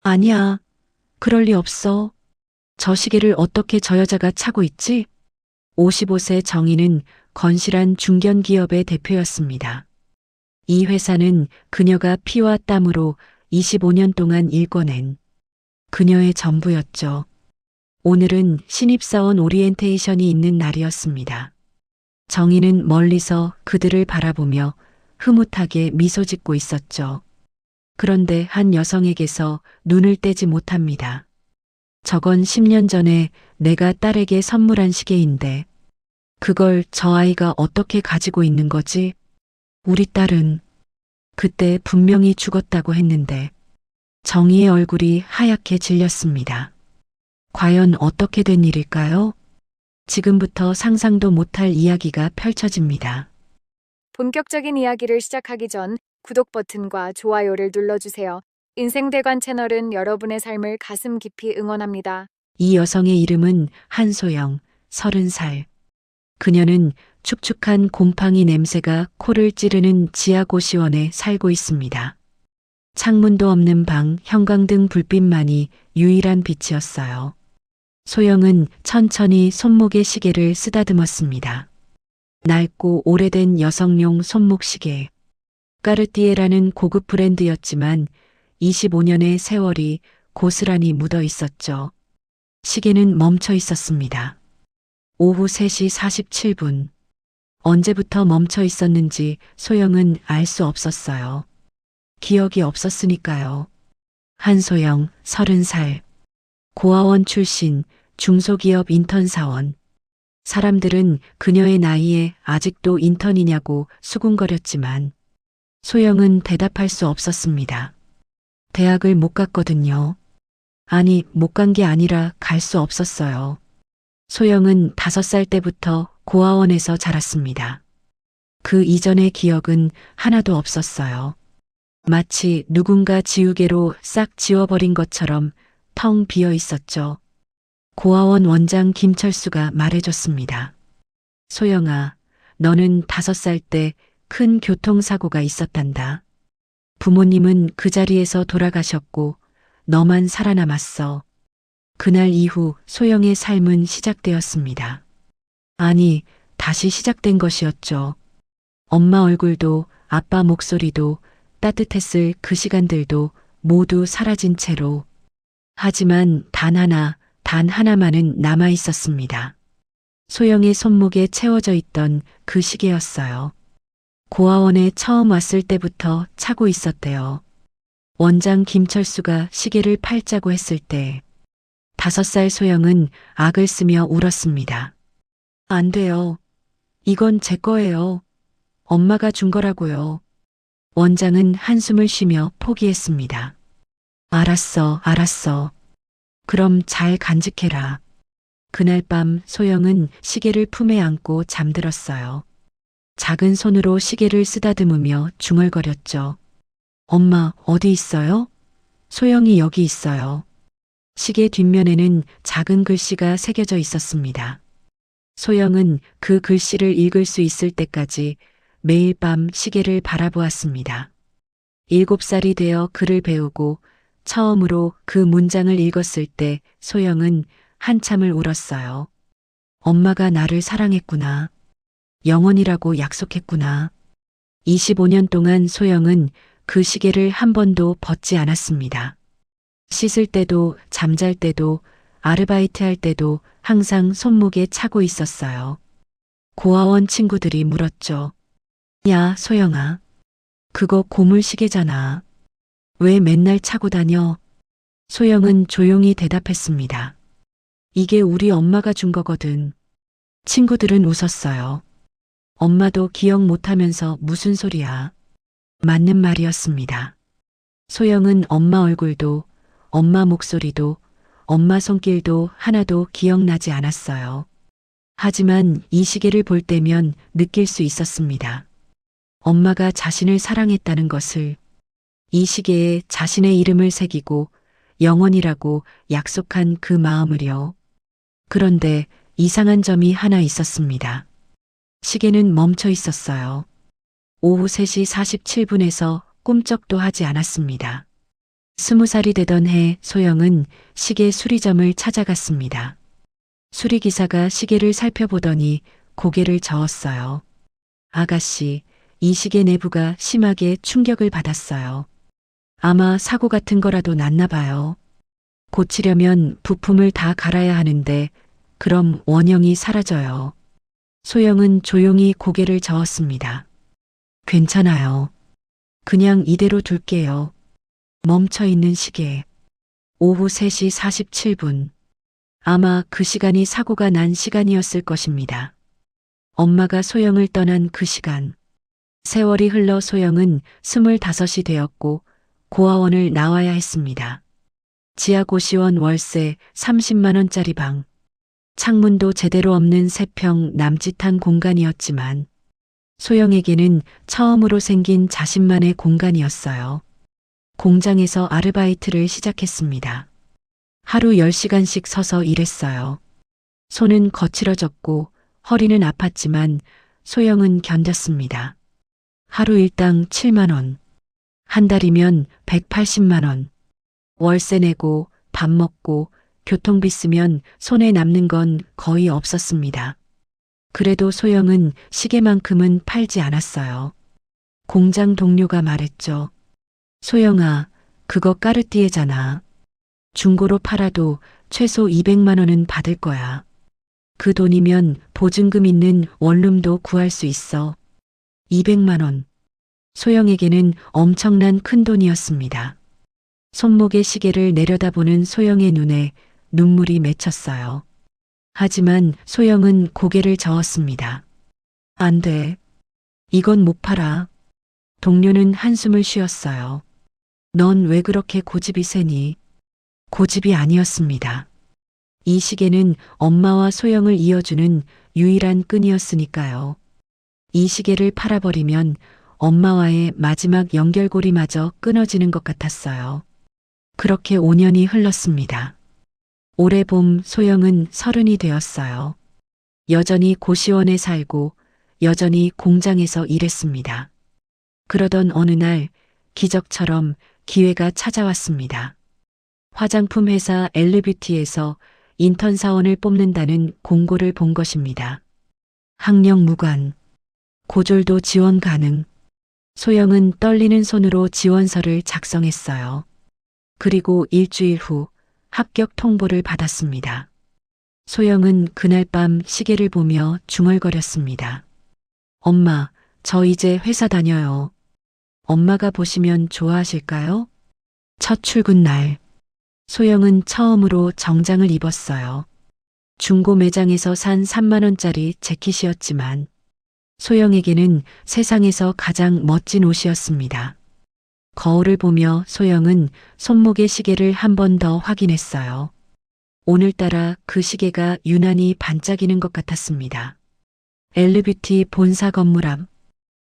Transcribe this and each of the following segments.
아니야. 그럴 리 없어. 저 시계를 어떻게 저 여자가 차고 있지? 55세 정희는 건실한 중견기업의 대표였습니다. 이 회사는 그녀가 피와 땀으로 25년 동안 일궈낸 그녀의 전부였죠. 오늘은 신입사원 오리엔테이션이 있는 날이었습니다. 정희는 멀리서 그들을 바라보며 흐뭇하게 미소 짓고 있었죠. 그런데 한 여성에게서 눈을 떼지 못합니다. 저건 10년 전에 내가 딸에게 선물한 시계인데 그걸 저 아이가 어떻게 가지고 있는 거지? 우리 딸은 그때 분명히 죽었다고 했는데 정희의 얼굴이 하얗게 질렸습니다. 과연 어떻게 된 일일까요? 지금부터 상상도 못할 이야기가 펼쳐집니다. 본격적인 이야기를 시작하기 전 구독 버튼과 좋아요를 눌러주세요. 인생대관 채널은 여러분의 삶을 가슴 깊이 응원합니다. 이 여성의 이름은 한소영, 30살. 그녀는 축축한 곰팡이 냄새가 코를 찌르는 지하고시원에 살고 있습니다. 창문도 없는 방, 형광등 불빛만이 유일한 빛이었어요. 소영은 천천히 손목의 시계를 쓰다듬었습니다. 낡고 오래된 여성용 손목 시계. 까르띠에라는 고급 브랜드였지만 25년의 세월이 고스란히 묻어 있었죠. 시계는 멈춰 있었습니다. 오후 3시 47분. 언제부터 멈춰 있었는지 소영은 알 수 없었어요. 기억이 없었으니까요. 한소영, 30살. 고아원 출신, 중소기업 인턴 사원. 사람들은 그녀의 나이에 아직도 인턴이냐고 수군거렸지만 소영은 대답할 수 없었습니다. 대학을 못 갔거든요. 아니, 못 간 게 아니라 갈 수 없었어요. 소영은 5살 때부터 고아원에서 자랐습니다. 그 이전의 기억은 하나도 없었어요. 마치 누군가 지우개로 싹 지워버린 것처럼 텅 비어 있었죠. 고아원 원장 김철수가 말해줬습니다. 소영아, 너는 5살 때 큰 교통사고가 있었단다. 부모님은 그 자리에서 돌아가셨고 너만 살아남았어. 그날 이후 소영의 삶은 시작되었습니다. 아니, 다시 시작된 것이었죠. 엄마 얼굴도 아빠 목소리도 따뜻했을 그 시간들도 모두 사라진 채로. 하지만 단 하나만은 남아 있었습니다. 소영의 손목에 채워져 있던 그 시계였어요. 고아원에 처음 왔을 때부터 차고 있었대요. 원장 김철수가 시계를 팔자고 했을 때 5살 소영은 악을 쓰며 울었습니다. 안 돼요. 이건 제 거예요. 엄마가 준 거라고요. 원장은 한숨을 쉬며 포기했습니다. 알았어. 그럼 잘 간직해라. 그날 밤 소영은 시계를 품에 안고 잠들었어요. 작은 손으로 시계를 쓰다듬으며 중얼거렸죠. 엄마, 어디 있어요? 소영이 여기 있어요. 시계 뒷면에는 작은 글씨가 새겨져 있었습니다. 소영은 그 글씨를 읽을 수 있을 때까지 매일 밤 시계를 바라보았습니다. 7살이 되어 글을 배우고 처음으로 그 문장을 읽었을 때 소영은 한참을 울었어요. 엄마가 나를 사랑했구나. 영원이라고 약속했구나. 25년 동안 소영은 그 시계를 한 번도 벗지 않았습니다. 씻을 때도 잠잘 때도 아르바이트 할 때도 항상 손목에 차고 있었어요. 고아원 친구들이 물었죠. 야, 소영아. 그거 고물 시계잖아. 왜 맨날 차고 다녀? 소영은 조용히 대답했습니다. 이게 우리 엄마가 준 거거든. 친구들은 웃었어요. 엄마도 기억 못하면서 무슨 소리야. 맞는 말이었습니다. 소영은 엄마 얼굴도, 엄마 목소리도, 엄마 손길도 하나도 기억나지 않았어요. 하지만 이 시계를 볼 때면 느낄 수 있었습니다. 엄마가 자신을 사랑했다는 것을, 이 시계에 자신의 이름을 새기고 영원이라고 약속한 그 마음을요. 그런데 이상한 점이 하나 있었습니다. 시계는 멈춰 있었어요. 오후 3시 47분에서 꿈쩍도 하지 않았습니다. 20살이 되던 해 소영은 시계 수리점을 찾아갔습니다. 수리기사가 시계를 살펴보더니 고개를 저었어요. 아가씨, 이 시계 내부가 심하게 충격을 받았어요. 아마 사고 같은 거라도 났나 봐요. 고치려면 부품을 다 갈아야 하는데 그럼 원형이 사라져요. 소영은 조용히 고개를 저었습니다. 괜찮아요. 그냥 이대로 둘게요. 멈춰 있는 시계. 오후 3시 47분. 아마 그 시간이 사고가 난 시간이었을 것입니다. 엄마가 소영을 떠난 그 시간. 세월이 흘러 소영은 25이 되었고 고아원을 나와야 했습니다. 지하고시원 월세 30만 원짜리 방. 창문도 제대로 없는 3평 남짓한 공간이었지만 소영에게는 처음으로 생긴 자신만의 공간이었어요. 공장에서 아르바이트를 시작했습니다. 하루 10시간씩 서서 일했어요. 손은 거칠어졌고 허리는 아팠지만 소영은 견뎠습니다. 하루 일당 7만 원. 한 달이면 180만 원. 월세 내고 밥 먹고 교통비 쓰면 손에 남는 건 거의 없었습니다. 그래도 소영은 시계만큼은 팔지 않았어요. 공장 동료가 말했죠. 소영아, 그거 까르띠에잖아. 중고로 팔아도 최소 200만 원은 받을 거야. 그 돈이면 보증금 있는 원룸도 구할 수 있어. 200만 원. 소영에게는 엄청난 큰 돈이었습니다. 손목의 시계를 내려다보는 소영의 눈에 눈물이 맺혔어요. 하지만 소영은 고개를 저었습니다. 안 돼. 이건 못 팔아. 동료는 한숨을 쉬었어요. 넌 왜 그렇게 고집이 세니? 고집이 아니었습니다. 이 시계는 엄마와 소영을 이어주는 유일한 끈이었으니까요. 이 시계를 팔아버리면 엄마와의 마지막 연결고리마저 끊어지는 것 같았어요. 그렇게 5년이 흘렀습니다. 올해 봄 소영은 30이 되었어요. 여전히 고시원에 살고 여전히 공장에서 일했습니다. 그러던 어느 날 기적처럼 기회가 찾아왔습니다. 화장품 회사 엘르뷰티에서 인턴 사원을 뽑는다는 공고를 본 것입니다. 학력 무관, 고졸도 지원 가능. 소영은 떨리는 손으로 지원서를 작성했어요. 그리고 일주일 후 합격 통보를 받았습니다. 소영은 그날 밤 시계를 보며 중얼거렸습니다. 엄마, 저 이제 회사 다녀요. 엄마가 보시면 좋아하실까요? 첫 출근 날. 소영은 처음으로 정장을 입었어요. 중고 매장에서 산 3만 원짜리 재킷이었지만 소영에게는 세상에서 가장 멋진 옷이었습니다. 거울을 보며 소영은 손목의 시계를 한 번 더 확인했어요. 오늘따라 그 시계가 유난히 반짝이는 것 같았습니다. 엘르뷰티 본사 건물 앞.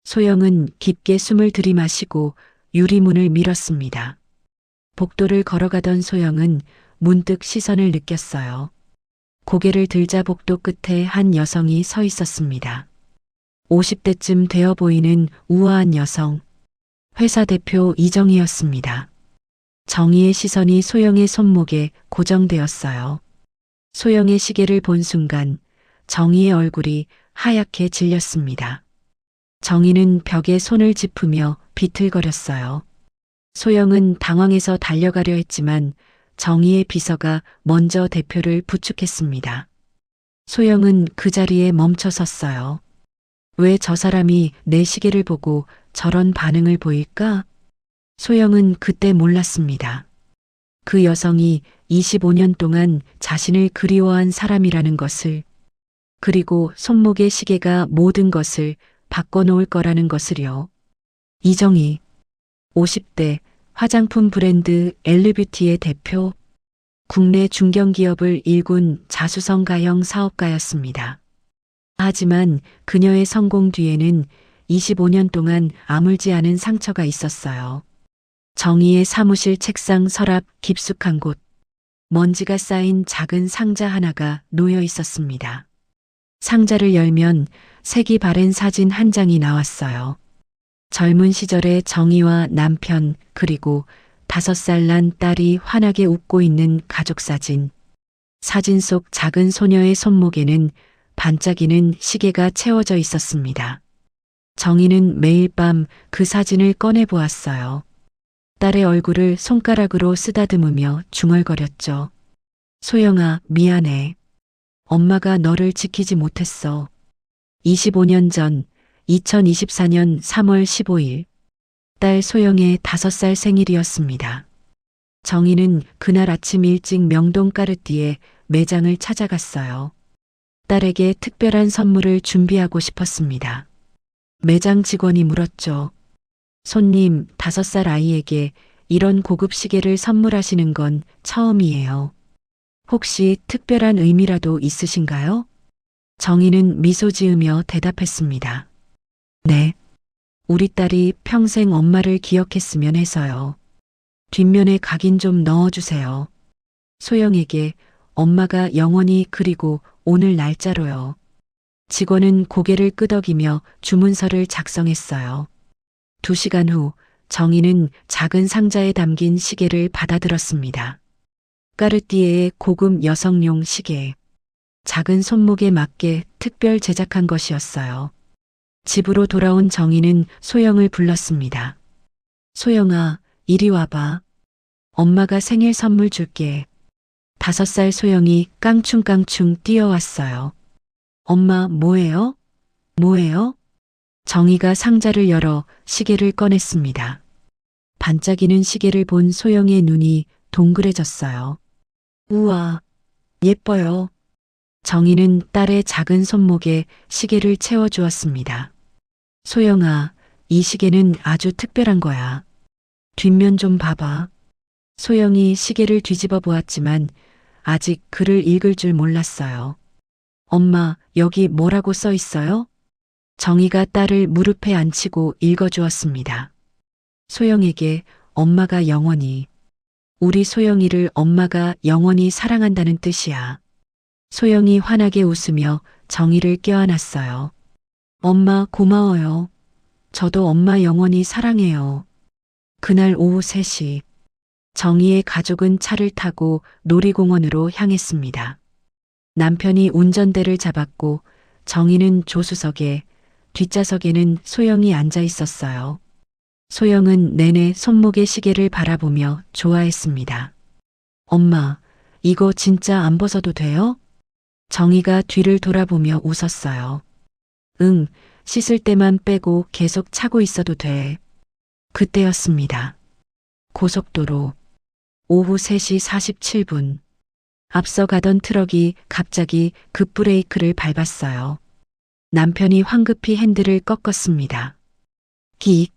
소영은 깊게 숨을 들이마시고 유리문을 밀었습니다. 복도를 걸어가던 소영은 문득 시선을 느꼈어요. 고개를 들자 복도 끝에 한 여성이 서 있었습니다. 50대쯤 되어 보이는 우아한 여성. 회사 대표 이정희였습니다. 정희의 시선이 소영의 손목에 고정되었어요. 소영의 시계를 본 순간 정희의 얼굴이 하얗게 질렸습니다. 정희는 벽에 손을 짚으며 비틀거렸어요. 소영은 당황해서 달려가려 했지만 정희의 비서가 먼저 대표를 부축했습니다. 소영은 그 자리에 멈춰 섰어요. 왜 저 사람이 내 시계를 보고 저런 반응을 보일까? 소영은 그때 몰랐습니다. 그 여성이 25년 동안 자신을 그리워한 사람이라는 것을, 그리고 손목의 시계가 모든 것을 바꿔놓을 거라는 것을요. 이정희, 50대, 화장품 브랜드 엘르뷰티의 대표, 국내 중견기업을 일군 자수성가형 사업가였습니다. 하지만 그녀의 성공 뒤에는 25년 동안 아물지 않은 상처가 있었어요. 정희의 사무실 책상 서랍 깊숙한 곳, 먼지가 쌓인 작은 상자 하나가 놓여 있었습니다. 상자를 열면 색이 바랜 사진 한 장이 나왔어요. 젊은 시절의 정희와 남편 그리고 5살 난 딸이 환하게 웃고 있는 가족 사진. 사진 속 작은 소녀의 손목에는 반짝이는 시계가 채워져 있었습니다. 정희는 매일 밤 그 사진을 꺼내 보았어요. 딸의 얼굴을 손가락으로 쓰다듬으며 중얼거렸죠. 소영아, 미안해. 엄마가 너를 지키지 못했어. 25년 전 2024년 3월 15일 딸 소영의 5살 생일이었습니다. 정희는 그날 아침 일찍 명동 까르띠에 매장을 찾아갔어요. 딸에게 특별한 선물을 준비하고 싶었습니다. 매장 직원이 물었죠. 손님, 5살 아이에게 이런 고급 시계를 선물하시는 건 처음이에요. 혹시 특별한 의미라도 있으신가요? 정희는 미소 지으며 대답했습니다. 네. 우리 딸이 평생 엄마를 기억했으면 해서요. 뒷면에 각인 좀 넣어주세요. 소영에게 엄마가 영원히 그리고 오늘 날짜로요. 직원은 고개를 끄덕이며 주문서를 작성했어요. 2시간 후 정희는 작은 상자에 담긴 시계를 받아들었습니다. 까르띠에의 고급 여성용 시계. 작은 손목에 맞게 특별 제작한 것이었어요. 집으로 돌아온 정희는 소영을 불렀습니다. 소영아, 이리 와봐. 엄마가 생일 선물 줄게. 5살 소영이 깡충깡충 뛰어왔어요. 엄마, 뭐예요? 뭐예요? 정희가 상자를 열어 시계를 꺼냈습니다. 반짝이는 시계를 본 소영의 눈이 동그래졌어요. 우와, 예뻐요. 정희는 딸의 작은 손목에 시계를 채워주었습니다. 소영아, 이 시계는 아주 특별한 거야. 뒷면 좀 봐봐. 소영이 시계를 뒤집어 보았지만 아직 글을 읽을 줄 몰랐어요. 엄마, 여기 뭐라고 써 있어요? 정희가 딸을 무릎에 앉히고 읽어주었습니다. 소영에게 엄마가 영원히, 우리 소영이를 엄마가 영원히 사랑한다는 뜻이야. 소영이 환하게 웃으며 정희를 껴안았어요. 엄마 고마워요. 저도 엄마 영원히 사랑해요. 그날 오후 3시, 정희의 가족은 차를 타고 놀이공원으로 향했습니다. 남편이 운전대를 잡았고 정희는 조수석에, 뒷좌석에는 소영이 앉아 있었어요. 소영은 내내 손목의 시계를 바라보며 좋아했습니다. 엄마, 이거 진짜 안 벗어도 돼요? 정희가 뒤를 돌아보며 웃었어요. 응, 씻을 때만 빼고 계속 차고 있어도 돼. 그때였습니다. 고속도로. 오후 3시 47분. 앞서 가던 트럭이 갑자기 급브레이크를 밟았어요. 남편이 황급히 핸들을 꺾었습니다. 킥.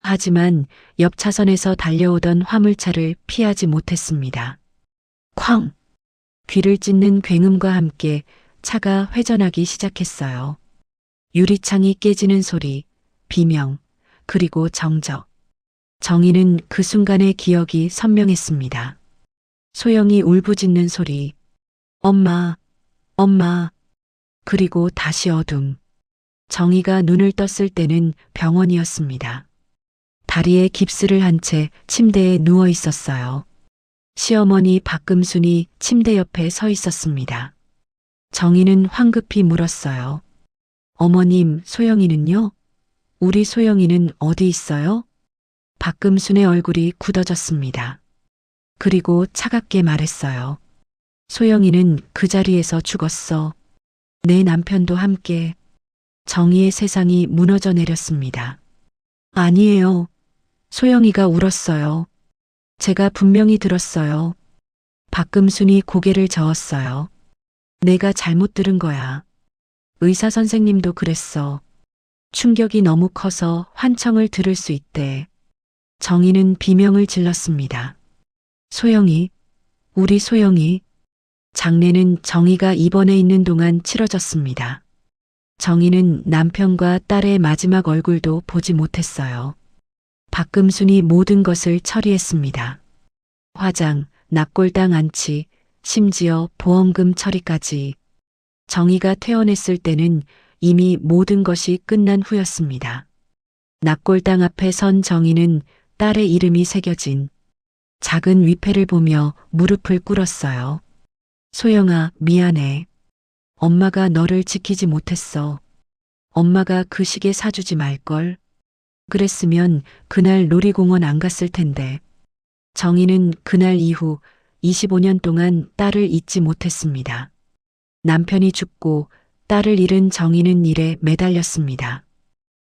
하지만 옆 차선에서 달려오던 화물차를 피하지 못했습니다. 쾅! 귀를 찢는 굉음과 함께 차가 회전하기 시작했어요. 유리창이 깨지는 소리, 비명, 그리고 정적. 정희는 그 순간의 기억이 선명했습니다. 소영이 울부짖는 소리, 엄마, 엄마, 그리고 다시 어둠. 정희가 눈을 떴을 때는 병원이었습니다. 다리에 깁스를 한 채 침대에 누워 있었어요. 시어머니 박금순이 침대 옆에 서 있었습니다. 정희는 황급히 물었어요. 어머님, 소영이는요? 우리 소영이는 어디 있어요? 박금순의 얼굴이 굳어졌습니다. 그리고 차갑게 말했어요. 소영이는 그 자리에서 죽었어. 내 남편도 함께. 정희의 세상이 무너져 내렸습니다. 아니에요. 소영이가 울었어요. 제가 분명히 들었어요. 박금순이 고개를 저었어요. 내가 잘못 들은 거야. 의사 선생님도 그랬어. 충격이 너무 커서 환청을 들을 수 있대. 정희는 비명을 질렀습니다. 소영이, 우리 소영이. 장례는 정희가 입원해 있는 동안 치러졌습니다. 정희는 남편과 딸의 마지막 얼굴도 보지 못했어요. 박금순이 모든 것을 처리했습니다. 화장, 납골당 안치, 심지어 보험금 처리까지. 정희가 퇴원했을 때는 이미 모든 것이 끝난 후였습니다. 납골당 앞에 선 정희는 딸의 이름이 새겨진 작은 위패를 보며 무릎을 꿇었어요. 소영아, 미안해. 엄마가 너를 지키지 못했어. 엄마가 그 시계 사주지 말걸. 그랬으면 그날 놀이공원 안 갔을 텐데. 정희는 그날 이후 25년 동안 딸을 잊지 못했습니다. 남편이 죽고 딸을 잃은 정희는 일에 매달렸습니다.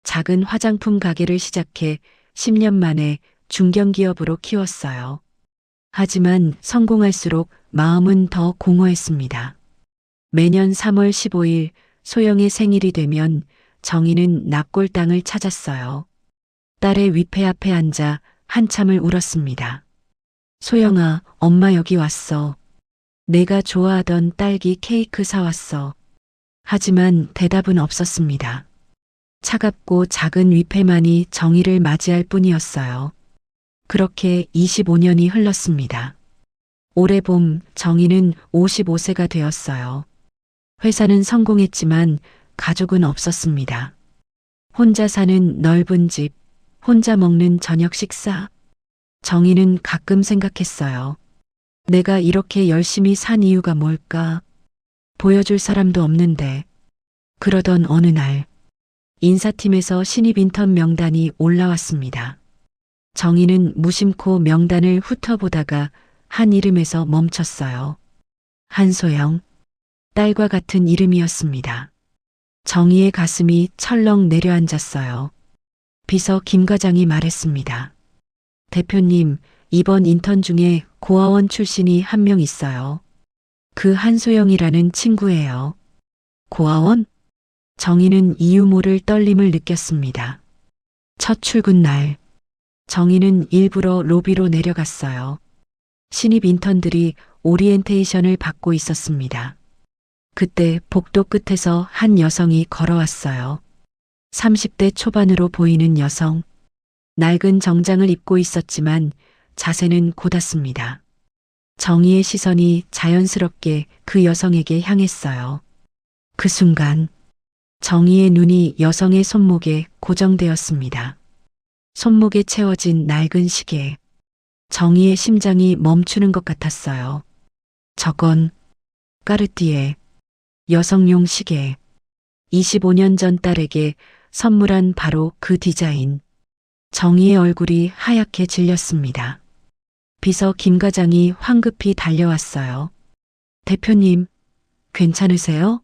작은 화장품 가게를 시작해 10년 만에 중견기업으로 키웠어요. 하지만 성공할수록 마음은 더 공허했습니다. 매년 3월 15일 소영의 생일이 되면 정희는 납골당을 찾았어요. 딸의 위패 앞에 앉아 한참을 울었습니다. 소영아, 엄마 여기 왔어. 내가 좋아하던 딸기 케이크 사왔어. 하지만 대답은 없었습니다. 차갑고 작은 위패만이 정의를 맞이할 뿐이었어요. 그렇게 25년이 흘렀습니다. 올해 봄 정의는 55세가 되었어요. 회사는 성공했지만 가족은 없었습니다. 혼자 사는 넓은 집, 혼자 먹는 저녁 식사. 정희는 가끔 생각했어요. 내가 이렇게 열심히 산 이유가 뭘까? 보여줄 사람도 없는데. 그러던 어느 날, 인사팀에서 신입 인턴 명단이 올라왔습니다. 정희는 무심코 명단을 훑어보다가 한 이름에서 멈췄어요. 한소영. 딸과 같은 이름이었습니다. 정희의 가슴이 철렁 내려앉았어요. 비서 김 과장이 말했습니다. 대표님, 이번 인턴 중에 고아원 출신이 한 명 있어요. 그 한소영이라는 친구예요. 고아원? 정희는 이유 모를 떨림을 느꼈습니다. 첫 출근 날, 정희는 일부러 로비로 내려갔어요. 신입 인턴들이 오리엔테이션을 받고 있었습니다. 그때 복도 끝에서 한 여성이 걸어왔어요. 30대 초반으로 보이는 여성. 낡은 정장을 입고 있었지만 자세는 곧았습니다. 정희의 시선이 자연스럽게 그 여성에게 향했어요. 그 순간 정희의 눈이 여성의 손목에 고정되었습니다. 손목에 채워진 낡은 시계. 정희의 심장이 멈추는 것 같았어요. 저건 까르띠에 여성용 시계. 25년 전 딸에게 선물한 바로 그 디자인. 정희의 얼굴이 하얗게 질렸습니다. 비서 김 과장이 황급히 달려왔어요. 대표님, 괜찮으세요?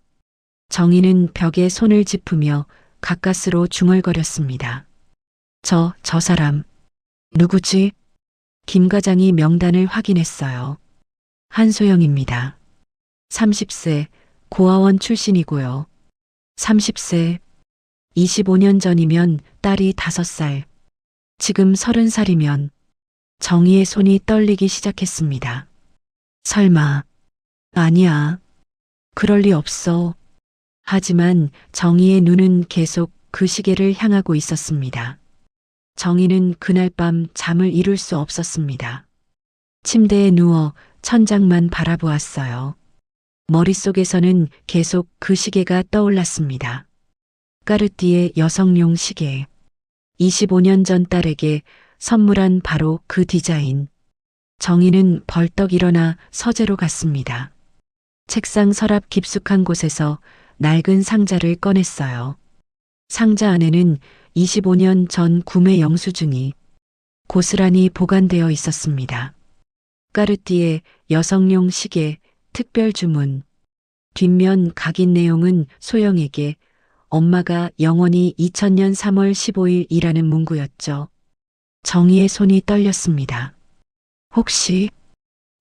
정희는 벽에 손을 짚으며 가까스로 중얼거렸습니다. 저 사람. 누구지? 김 과장이 명단을 확인했어요. 한소영입니다. 30세, 고아원 출신이고요. 30세, 25년 전이면 딸이 5살. 지금 30살이면 정희의 손이 떨리기 시작했습니다. 설마, 아니야. 그럴 리 없어. 하지만 정희의 눈은 계속 그 시계를 향하고 있었습니다. 정희는 그날 밤 잠을 이룰 수 없었습니다. 침대에 누워 천장만 바라보았어요. 머릿속에서는 계속 그 시계가 떠올랐습니다. 까르띠에 여성용 시계. 25년 전 딸에게 선물한 바로 그 디자인. 정희는 벌떡 일어나 서재로 갔습니다. 책상 서랍 깊숙한 곳에서 낡은 상자를 꺼냈어요. 상자 안에는 25년 전 구매 영수증이 고스란히 보관되어 있었습니다. 까르띠에 여성용 시계 특별 주문. 뒷면 각인 내용은 소영에게 엄마가 영원히 2000년 3월 15일이라는 문구였죠. 정희의 손이 떨렸습니다. 혹시,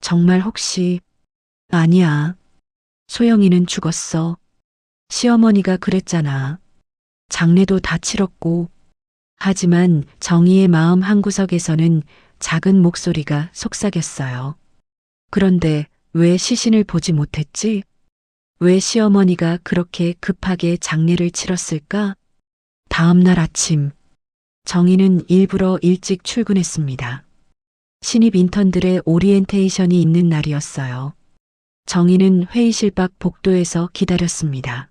정말 혹시, 아니야. 소영이는 죽었어. 시어머니가 그랬잖아. 장례도 다 치렀고. 하지만 정희의 마음 한구석에서는 작은 목소리가 속삭였어요. 그런데 왜 시신을 보지 못했지? 왜 시어머니가 그렇게 급하게 장례를 치렀을까? 다음 날 아침, 정희는 일부러 일찍 출근했습니다. 신입 인턴들의 오리엔테이션이 있는 날이었어요. 정희는 회의실 밖 복도에서 기다렸습니다.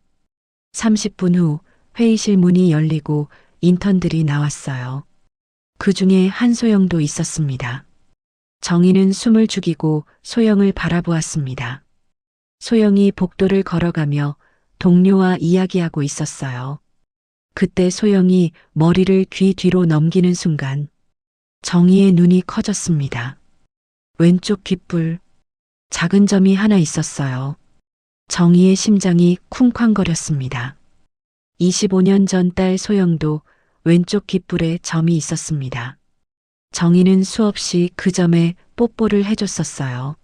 30분 후 회의실 문이 열리고 인턴들이 나왔어요. 그 중에 한소영도 있었습니다. 정희는 숨을 죽이고 소영을 바라보았습니다. 소영이 복도를 걸어가며 동료와 이야기하고 있었어요. 그때 소영이 머리를 귀 뒤로 넘기는 순간 정희의 눈이 커졌습니다. 왼쪽 귓불, 작은 점이 하나 있었어요. 정희의 심장이 쿵쾅거렸습니다. 25년 전 딸 소영도 왼쪽 귓불에 점이 있었습니다. 정희는 수없이 그 점에 뽀뽀를 해줬었어요.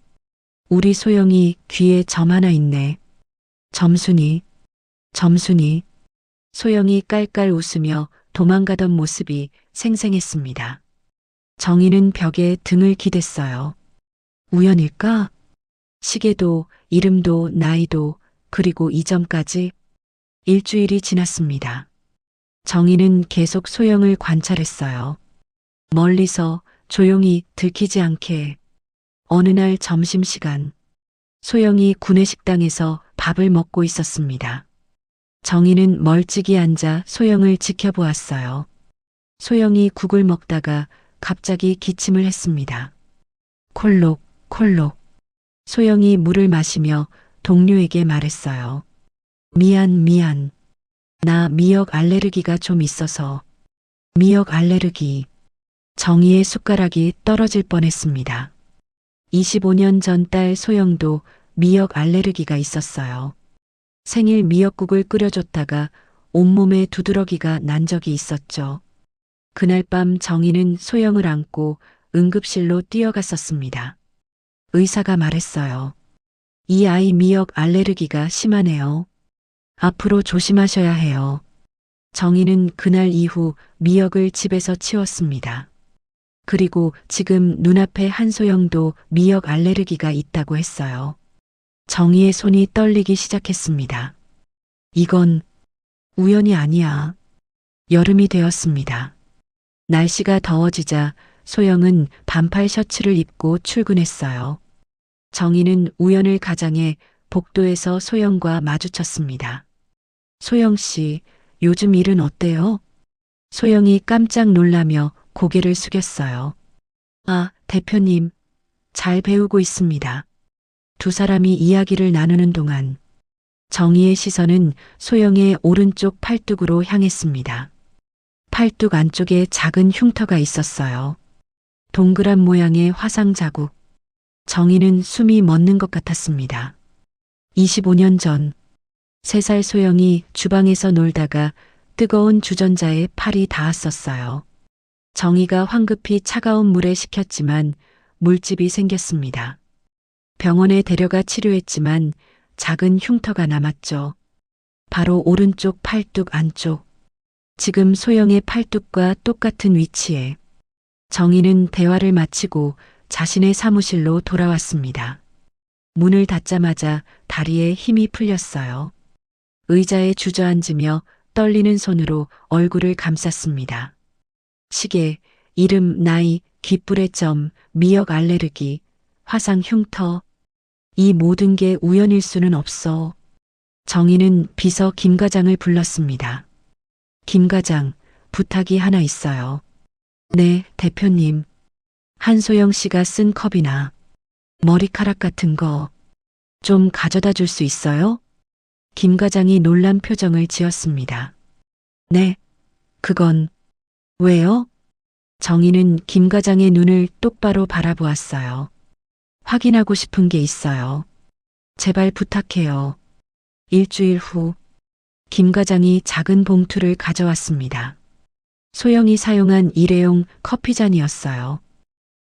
우리 소영이 귀에 점 하나 있네. 점순이, 점순이. 소영이 깔깔 웃으며 도망가던 모습이 생생했습니다. 정희는 벽에 등을 기댔어요. 우연일까? 시계도, 이름도, 나이도, 그리고 이 점까지. 일주일이 지났습니다. 정희는 계속 소영을 관찰했어요. 멀리서 조용히 들키지 않게. 어느 날 점심시간, 소영이 구내식당에서 밥을 먹고 있었습니다. 정희는 멀찍이 앉아 소영을 지켜보았어요. 소영이 국을 먹다가 갑자기 기침을 했습니다. 콜록, 콜록. 소영이 물을 마시며 동료에게 말했어요. 미안. 나 미역 알레르기가 좀 있어서. 미역 알레르기. 정희의 숟가락이 떨어질 뻔했습니다. 25년 전 딸 소영도 미역 알레르기가 있었어요. 생일 미역국을 끓여줬다가 온몸에 두드러기가 난 적이 있었죠. 그날 밤 정희는 소영을 안고 응급실로 뛰어갔었습니다. 의사가 말했어요. 이 아이 미역 알레르기가 심하네요. 앞으로 조심하셔야 해요. 정희는 그날 이후 미역을 집에서 치웠습니다. 그리고 지금 눈앞에 한소영도 미역 알레르기가 있다고 했어요. 정희의 손이 떨리기 시작했습니다. 이건 우연이 아니야. 여름이 되었습니다. 날씨가 더워지자 소영은 반팔 셔츠를 입고 출근했어요. 정희는 우연을 가장해 복도에서 소영과 마주쳤습니다. 소영 씨, 요즘 일은 어때요? 소영이 깜짝 놀라며 고개를 숙였어요. 아, 대표님, 잘 배우고 있습니다. 두 사람이 이야기를 나누는 동안 정희의 시선은 소영의 오른쪽 팔뚝으로 향했습니다. 팔뚝 안쪽에 작은 흉터가 있었어요. 동그란 모양의 화상 자국. 정희는 숨이 멎는 것 같았습니다. 25년 전, 3살 소영이 주방에서 놀다가 뜨거운 주전자에 팔이 닿았었어요. 정희가 황급히 차가운 물에 식혔지만 물집이 생겼습니다. 병원에 데려가 치료했지만 작은 흉터가 남았죠. 바로 오른쪽 팔뚝 안쪽. 지금 소영의 팔뚝과 똑같은 위치에. 정희는 대화를 마치고 자신의 사무실로 돌아왔습니다. 문을 닫자마자 다리에 힘이 풀렸어요. 의자에 주저앉으며 떨리는 손으로 얼굴을 감쌌습니다. 시계, 이름, 나이, 귓불의 점, 미역 알레르기, 화상 흉터. 이 모든 게 우연일 수는 없어. 정희는 비서 김 과장을 불렀습니다. 김 과장, 부탁이 하나 있어요. 네, 대표님. 한소영 씨가 쓴 컵이나 머리카락 같은 거 좀 가져다 줄 수 있어요? 김 과장이 놀란 표정을 지었습니다. 네, 그건 왜요? 정희는 김 과장의 눈을 똑바로 바라보았어요. 확인하고 싶은 게 있어요. 제발 부탁해요. 일주일 후, 김 과장이 작은 봉투를 가져왔습니다. 소영이 사용한 일회용 커피잔이었어요.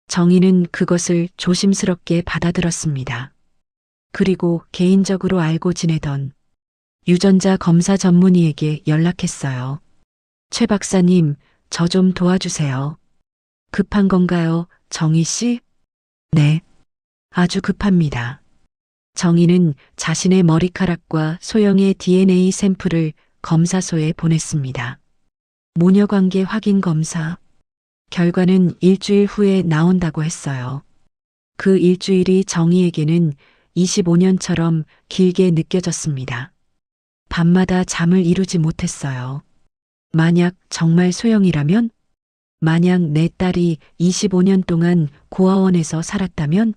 정희는 그것을 조심스럽게 받아들었습니다. 그리고 개인적으로 알고 지내던 유전자 검사 전문의에게 연락했어요. 최 박사님, 저 좀 도와주세요. 급한 건가요, 정희 씨? 네, 아주 급합니다. 정희는 자신의 머리카락과 소영의 DNA 샘플을 검사소에 보냈습니다. 모녀관계 확인 검사. 결과는 일주일 후에 나온다고 했어요. 그 일주일이 정희에게는 25년처럼 길게 느껴졌습니다. 밤마다 잠을 이루지 못했어요. 만약 정말 소영이라면? 만약 내 딸이 25년 동안 고아원에서 살았다면?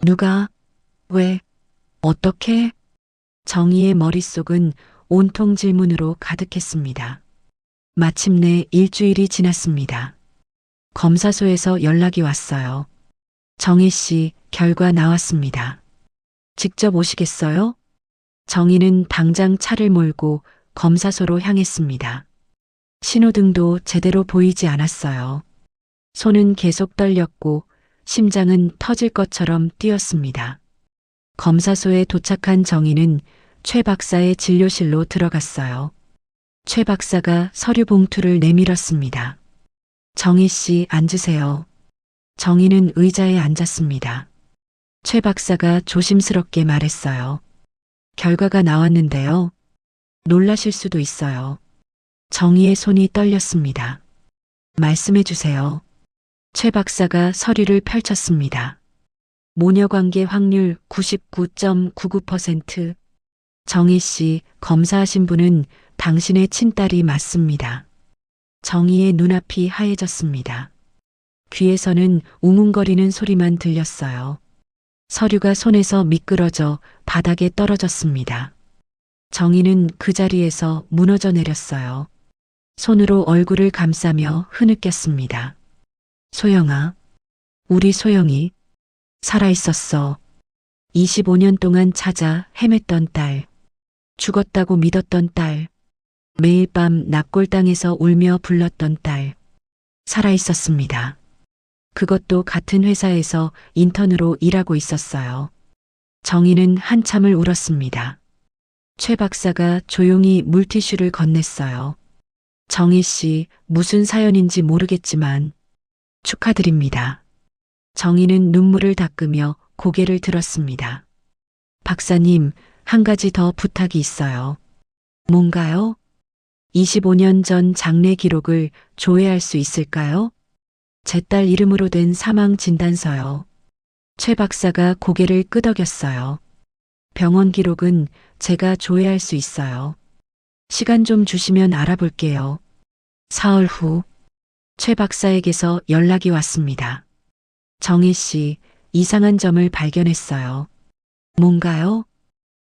누가? 왜? 어떻게? 정희의 머릿속은 온통 질문으로 가득했습니다. 마침내 일주일이 지났습니다. 검사소에서 연락이 왔어요. 정희 씨, 결과 나왔습니다. 직접 오시겠어요? 정희는 당장 차를 몰고 검사소로 향했습니다. 신호등도 제대로 보이지 않았어요. 손은 계속 떨렸고 심장은 터질 것처럼 뛰었습니다. 검사소에 도착한 정희는 최 박사의 진료실로 들어갔어요. 최 박사가 서류 봉투를 내밀었습니다. 정희 씨, 앉으세요. 정희는 의자에 앉았습니다. 최 박사가 조심스럽게 말했어요. 결과가 나왔는데요. 놀라실 수도 있어요. 정희의 손이 떨렸습니다. 말씀해 주세요. 최 박사가 서류를 펼쳤습니다. 모녀관계 확률 99.99%. 정희 씨, 검사하신 분은 당신의 친딸이 맞습니다. 정희의 눈앞이 하얘졌습니다. 귀에서는 웅웅거리는 소리만 들렸어요. 서류가 손에서 미끄러져 바닥에 떨어졌습니다. 정희는 그 자리에서 무너져 내렸어요. 손으로 얼굴을 감싸며 흐느꼈습니다. 소영아, 우리 소영이 살아있었어. 25년 동안 찾아 헤맸던 딸, 죽었다고 믿었던 딸, 매일 밤 납골당에서 울며 불렀던 딸, 살아있었습니다. 그것도 같은 회사에서 인턴으로 일하고 있었어요. 정희는 한참을 울었습니다. 최 박사가 조용히 물티슈를 건넸어요. 정희 씨, 무슨 사연인지 모르겠지만 축하드립니다. 정희는 눈물을 닦으며 고개를 들었습니다. 박사님, 한 가지 더 부탁이 있어요. 뭔가요? 25년 전 장례 기록을 조회할 수 있을까요? 제 딸 이름으로 된 사망 진단서요. 최 박사가 고개를 끄덕였어요. 병원 기록은 제가 조회할 수 있어요. 시간 좀 주시면 알아볼게요. 사흘 후, 최 박사에게서 연락이 왔습니다. 정희 씨, 이상한 점을 발견했어요. 뭔가요?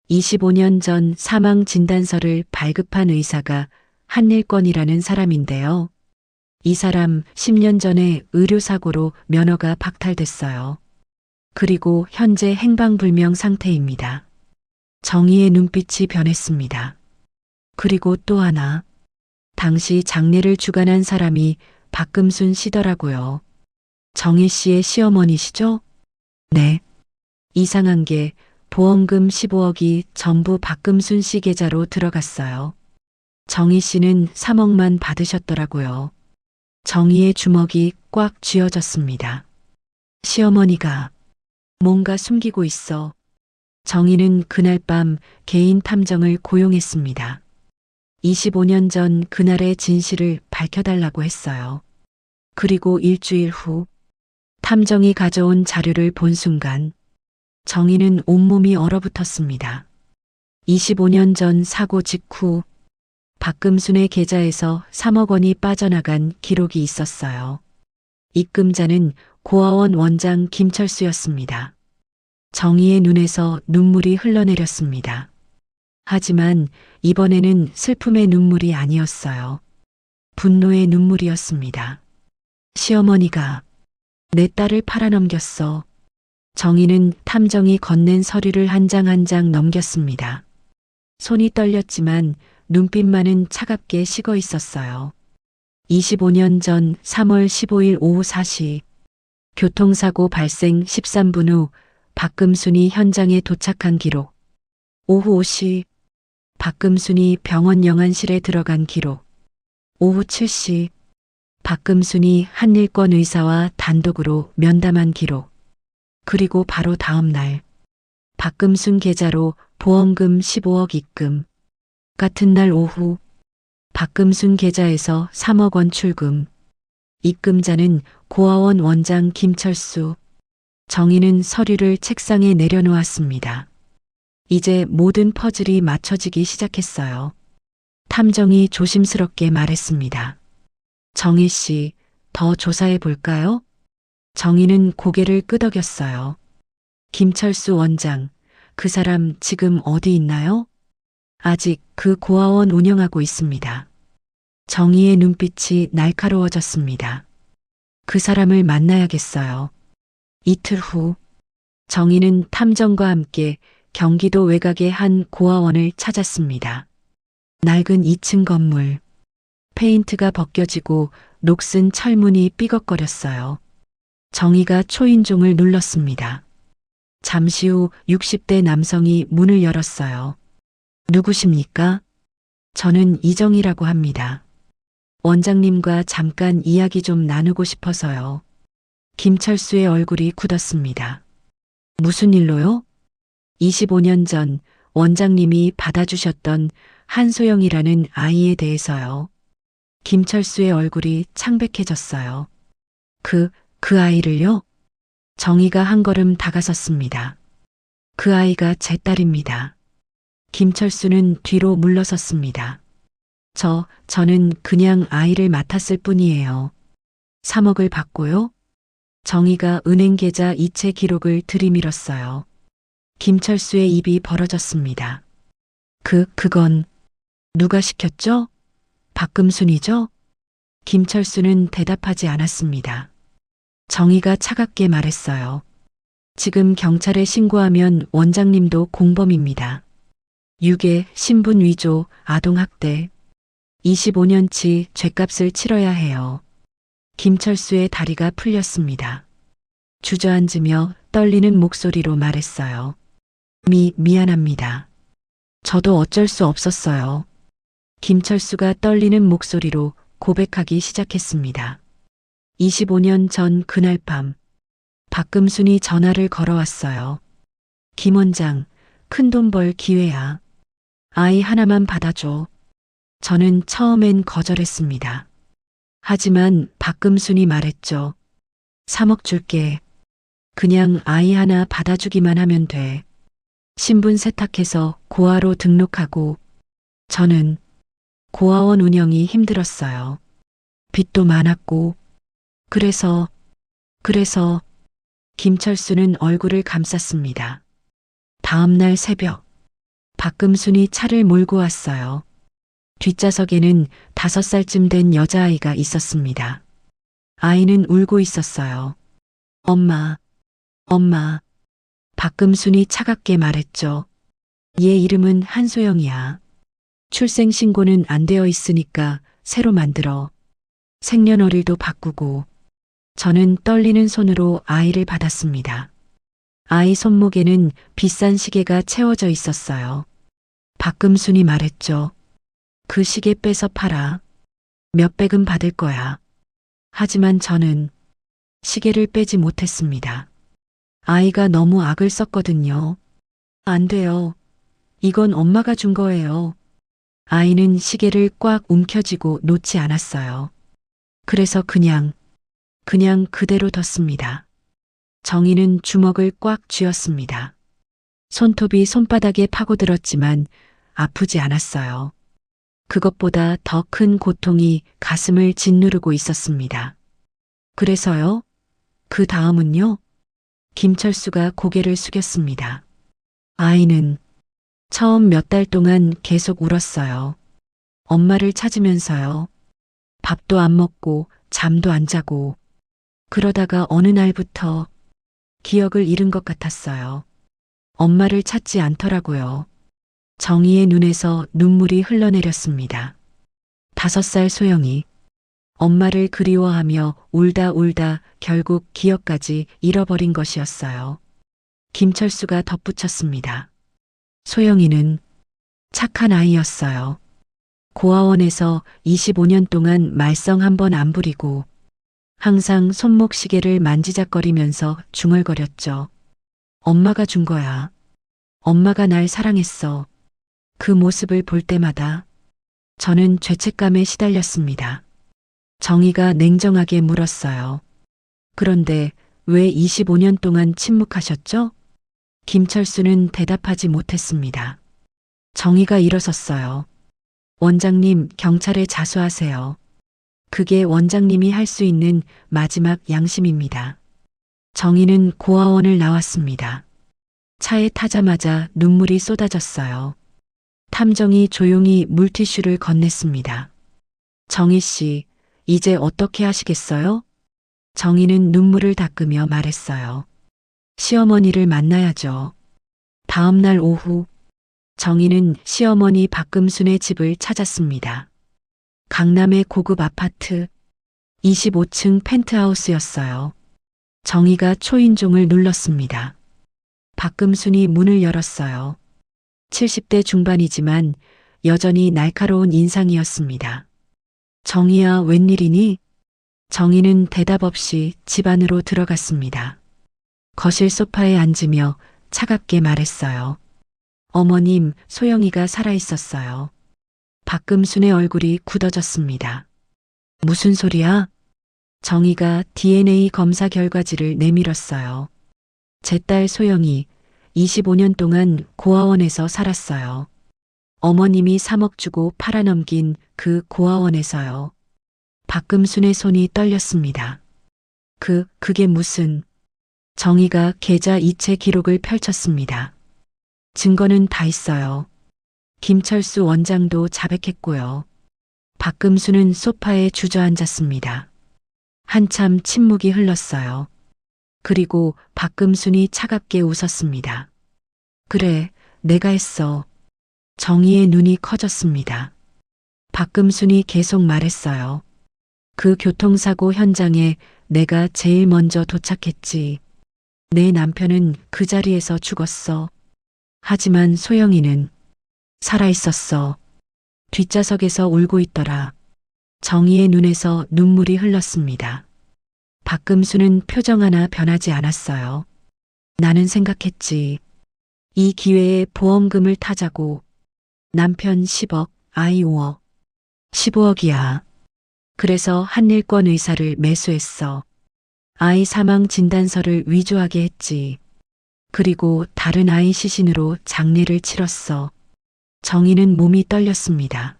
25년 전 사망 진단서를 발급한 의사가 한일권이라는 사람인데요. 이 사람 10년 전에 의료사고로 면허가 박탈됐어요. 그리고 현재 행방불명 상태입니다. 정희의 눈빛이 변했습니다. 그리고 또 하나, 당시 장례를 주관한 사람이 박금순 씨더라고요. 정희 씨의 시어머니시죠? 네. 이상한 게 보험금 15억이 전부 박금순 씨 계좌로 들어갔어요. 정희 씨는 3억만 받으셨더라고요. 정희의 주먹이 꽉 쥐어졌습니다. 시어머니가 뭔가 숨기고 있어. 정희는 그날 밤 개인 탐정을 고용했습니다. 25년 전 그날의 진실을 밝혀달라고 했어요. 그리고 일주일 후 탐정이 가져온 자료를 본 순간 정희는 온몸이 얼어붙었습니다. 25년 전 사고 직후 박금순의 계좌에서 3억 원이 빠져나간 기록이 있었어요. 입금자는 고아원 원장 김철수였습니다. 정희의 눈에서 눈물이 흘러내렸습니다. 하지만 이번에는 슬픔의 눈물이 아니었어요. 분노의 눈물이었습니다. 시어머니가 내 딸을 팔아넘겼어. 정희는 탐정이 건넨 서류를 한 장 한 장 넘겼습니다. 손이 떨렸지만 눈빛만은 차갑게 식어 있었어요. 25년 전 3월 15일 오후 4시 교통사고 발생 13분 후 박금순이 현장에 도착한 기록. 오후 5시 박금순이 병원 영안실에 들어간 기록. 오후 7시 박금순이 한일권 의사와 단독으로 면담한 기록. 그리고 바로 다음 날 박금순 계좌로 보험금 15억 입금. 같은 날 오후 박금순 계좌에서 3억 원 출금. 입금자는 고아원 원장 김철수. 정희는 서류를 책상에 내려놓았습니다. 이제 모든 퍼즐이 맞춰지기 시작했어요. 탐정이 조심스럽게 말했습니다. 정희 씨, 더 조사해 볼까요? 정희는 고개를 끄덕였어요. 김철수 원장, 그 사람 지금 어디 있나요? 아직 그 고아원 운영하고 있습니다. 정희의 눈빛이 날카로워졌습니다. 그 사람을 만나야겠어요. 이틀 후, 정희는 탐정과 함께 경기도 외곽의 한 고아원을 찾았습니다. 낡은 2층 건물. 페인트가 벗겨지고 녹슨 철문이 삐걱거렸어요. 정희가 초인종을 눌렀습니다. 잠시 후 60대 남성이 문을 열었어요. 누구십니까? 저는 이정희라고 합니다. 원장님과 잠깐 이야기 좀 나누고 싶어서요. 김철수의 얼굴이 굳었습니다. 무슨 일로요? 25년 전 원장님이 받아주셨던 한소영이라는 아이에 대해서요. 김철수의 얼굴이 창백해졌어요. 그 아이를요? 정희가 한 걸음 다가섰습니다. 그 아이가 제 딸입니다. 김철수는 뒤로 물러섰습니다. 저는 그냥 아이를 맡았을 뿐이에요. 3억을 받고요. 정희가 은행 계좌 이체 기록을 들이밀었어요. 김철수의 입이 벌어졌습니다. 그건 누가 시켰죠? 박금순이죠? 김철수는 대답하지 않았습니다. 정희가 차갑게 말했어요. 지금 경찰에 신고하면 원장님도 공범입니다. 유괴, 신분 위조, 아동학대. 25년치 죗값을 치러야 해요. 김철수의 다리가 풀렸습니다. 주저앉으며 떨리는 목소리로 말했어요. 미안합니다. 저도 어쩔 수 없었어요. 김철수가 떨리는 목소리로 고백하기 시작했습니다. 25년 전 그날 밤, 박금순이 전화를 걸어왔어요. 김 원장, 큰돈 벌 기회야. 아이 하나만 받아줘. 저는 처음엔 거절했습니다. 하지만 박금순이 말했죠. 3억 줄게. 그냥 아이 하나 받아주기만 하면 돼. 신분 세탁해서 고아로 등록하고. 저는 고아원 운영이 힘들었어요. 빚도 많았고. 그래서 김철수는 얼굴을 감쌌습니다. 다음 날 새벽, 박금순이 차를 몰고 왔어요. 뒷좌석에는 5살쯤 된 여자아이가 있었습니다. 아이는 울고 있었어요. 엄마. 박금순이 차갑게 말했죠. 얘 이름은 한소영이야. 출생신고는 안 되어 있으니까 새로 만들어. 생년월일도 바꾸고. 저는 떨리는 손으로 아이를 받았습니다. 아이 손목에는 비싼 시계가 채워져 있었어요. 박금순이 말했죠. 그 시계 빼서 팔아. 몇백은 받을 거야. 하지만 저는 시계를 빼지 못했습니다. 아이가 너무 악을 썼거든요. 안 돼요. 이건 엄마가 준 거예요. 아이는 시계를 꽉 움켜쥐고 놓지 않았어요. 그래서 그냥 그대로 뒀습니다. 정희는 주먹을 꽉 쥐었습니다. 손톱이 손바닥에 파고들었지만 아프지 않았어요. 그것보다 더 큰 고통이 가슴을 짓누르고 있었습니다. 그래서요? 그 다음은요? 김철수가 고개를 숙였습니다. 아이는 처음 몇 달 동안 계속 울었어요. 엄마를 찾으면서요. 밥도 안 먹고 잠도 안 자고. 그러다가 어느 날부터 기억을 잃은 것 같았어요. 엄마를 찾지 않더라고요. 정희의 눈에서 눈물이 흘러내렸습니다. 5살 소영이 엄마를 그리워하며 울다 결국 기억까지 잃어버린 것이었어요. 김철수가 덧붙였습니다. 소영이는 착한 아이였어요. 고아원에서 25년 동안 말썽 한 번 안 부리고 항상 손목 시계를 만지작거리면서 중얼거렸죠. 엄마가 준 거야. 엄마가 날 사랑했어. 그 모습을 볼 때마다 저는 죄책감에 시달렸습니다. 정희가 냉정하게 물었어요. 그런데 왜 25년 동안 침묵하셨죠? 김철수는 대답하지 못했습니다. 정희가 일어섰어요. 원장님, 경찰에 자수하세요. 그게 원장님이 할 수 있는 마지막 양심입니다. 정희는 고아원을 나왔습니다. 차에 타자마자 눈물이 쏟아졌어요. 탐정이 조용히 물티슈를 건넸습니다. 정희 씨, 이제 어떻게 하시겠어요? 정희는 눈물을 닦으며 말했어요. 시어머니를 만나야죠. 다음 날 오후, 정희는 시어머니 박금순의 집을 찾았습니다. 강남의 고급 아파트, 25층 펜트하우스였어요. 정희가 초인종을 눌렀습니다. 박금순이 문을 열었어요. 70대 중반이지만 여전히 날카로운 인상이었습니다. 정희야, 웬일이니? 정희는 대답 없이 집 안으로 들어갔습니다. 거실 소파에 앉으며 차갑게 말했어요. 어머님, 소영이가 살아있었어요. 박금순의 얼굴이 굳어졌습니다. 무슨 소리야? 정희가 DNA 검사 결과지를 내밀었어요. 제 딸 소영이 25년 동안 고아원에서 살았어요. 어머님이 3억 주고 팔아넘긴 그 고아원에서요. 박금순의 손이 떨렸습니다. 그게 무슨... 정희가 계좌 이체 기록을 펼쳤습니다. 증거는 다 있어요. 김철수 원장도 자백했고요. 박금순은 소파에 주저앉았습니다. 한참 침묵이 흘렀어요. 그리고 박금순이 차갑게 웃었습니다. 그래, 내가 했어. 정희의 눈이 커졌습니다. 박금순이 계속 말했어요. 그 교통사고 현장에 내가 제일 먼저 도착했지. 내 남편은 그 자리에서 죽었어. 하지만 소영이는 살아있었어. 뒷좌석에서 울고 있더라. 정희의 눈에서 눈물이 흘렀습니다. 박금수는 표정 하나 변하지 않았어요. 나는 생각했지. 이 기회에 보험금을 타자고. 남편 10억, 아이 5억. 15억이야. 그래서 한일권 의사를 매수했어. 아이 사망 진단서를 위조하게 했지. 그리고 다른 아이 시신으로 장례를 치렀어. 정희는 몸이 떨렸습니다.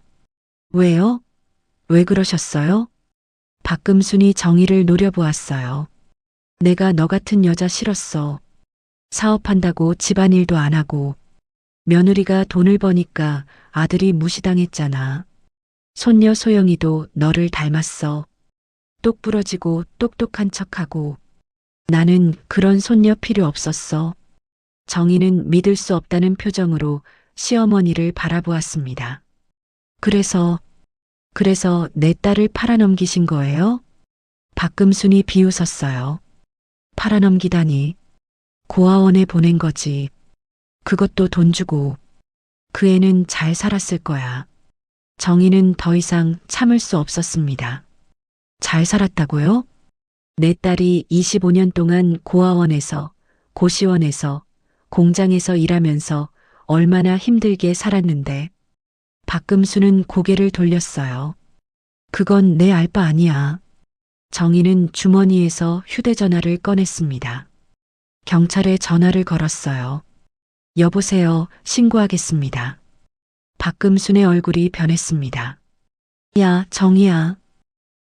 왜요? 왜 그러셨어요? 박금순이 정희를 노려보았어요. 내가 너 같은 여자 싫었어. 사업한다고 집안일도 안 하고. 며느리가 돈을 버니까 아들이 무시당했잖아. 손녀 소영이도 너를 닮았어. 똑 부러지고 똑똑한 척하고. 나는 그런 손녀 필요 없었어. 정희는 믿을 수 없다는 표정으로 시어머니를 바라보았습니다. 그래서 내 딸을 팔아넘기신 거예요? 박금순이 비웃었어요. 팔아넘기다니. 고아원에 보낸 거지. 그것도 돈 주고. 그 애는 잘 살았을 거야. 정희는 더 이상 참을 수 없었습니다. 잘 살았다고요? 내 딸이 25년 동안 고아원에서, 고시원에서, 공장에서 일하면서 얼마나 힘들게 살았는데. 박금수는 고개를 돌렸어요. 그건 내 알 바 아니야. 정희는 주머니에서 휴대전화를 꺼냈습니다. 경찰에 전화를 걸었어요. 여보세요, 신고하겠습니다. 박금순의 얼굴이 변했습니다. 야, 정희야.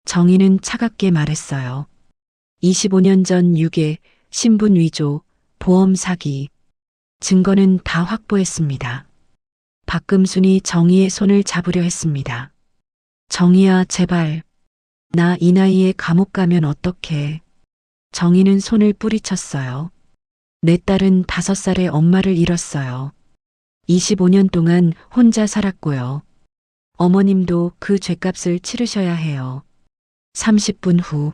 정희는 차갑게 말했어요. 25년 전 유괴, 신분 위조, 보험 사기. 증거는 다 확보했습니다. 박금순이 정희의 손을 잡으려 했습니다. 정희야, 제발. 나 이 나이에 감옥 가면 어떡해. 정희는 손을 뿌리쳤어요. 내 딸은 5살에 엄마를 잃었어요. 25년 동안 혼자 살았고요. 어머님도 그 죗값을 치르셔야 해요. 30분 후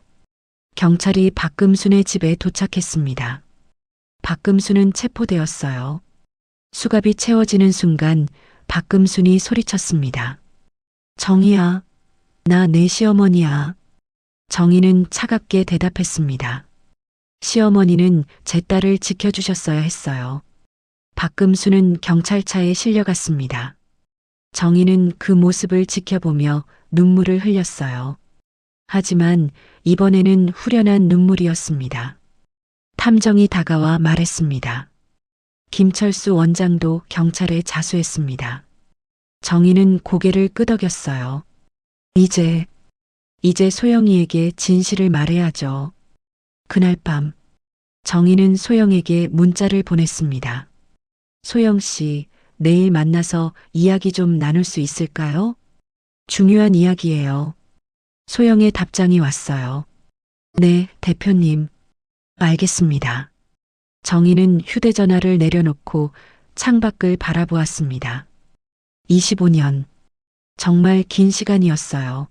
경찰이 박금순의 집에 도착했습니다. 박금순은 체포되었어요. 수갑이 채워지는 순간 박금순이 소리쳤습니다. 정희야, 나 내 시어머니야. 정희는 차갑게 대답했습니다. 시어머니는 제 딸을 지켜주셨어야 했어요. 박금순은 경찰차에 실려갔습니다. 정희는 그 모습을 지켜보며 눈물을 흘렸어요. 하지만 이번에는 후련한 눈물이었습니다. 탐정이 다가와 말했습니다. 김철수 원장도 경찰에 자수했습니다. 정희는 고개를 끄덕였어요. 이제 이제 소영이에게 진실을 말해야죠. 그날 밤, 정희는 소영에게 문자를 보냈습니다. 소영 씨, 내일 만나서 이야기 좀 나눌 수 있을까요? 중요한 이야기예요. 소영의 답장이 왔어요. 네, 대표님. 알겠습니다. 정희는 휴대전화를 내려놓고 창밖을 바라보았습니다. 25년. 정말 긴 시간이었어요.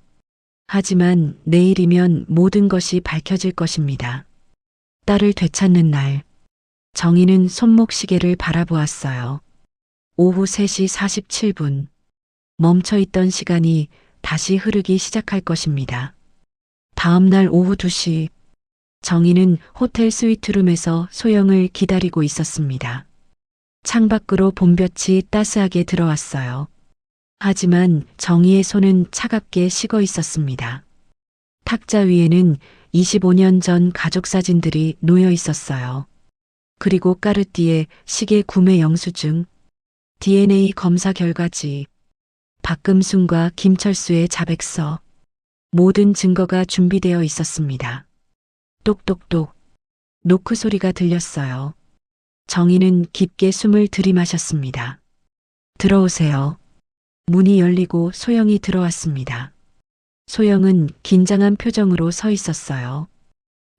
하지만 내일이면 모든 것이 밝혀질 것입니다. 딸을 되찾는 날, 정희는 손목시계를 바라보았어요. 오후 3시 47분. 멈춰있던 시간이 다시 흐르기 시작할 것입니다. 다음 날 오후 2시, 정희는 호텔 스위트룸에서 소영을 기다리고 있었습니다. 창밖으로 봄볕이 따스하게 들어왔어요. 하지만 정희의 손은 차갑게 식어 있었습니다. 탁자 위에는 25년 전 가족 사진들이 놓여 있었어요. 그리고 까르띠에 시계 구매 영수증, DNA 검사 결과지, 박금순과 김철수의 자백서, 모든 증거가 준비되어 있었습니다. 똑똑똑, 노크 소리가 들렸어요. 정희는 깊게 숨을 들이마셨습니다. 들어오세요. 문이 열리고 소영이 들어왔습니다. 소영은 긴장한 표정으로 서 있었어요.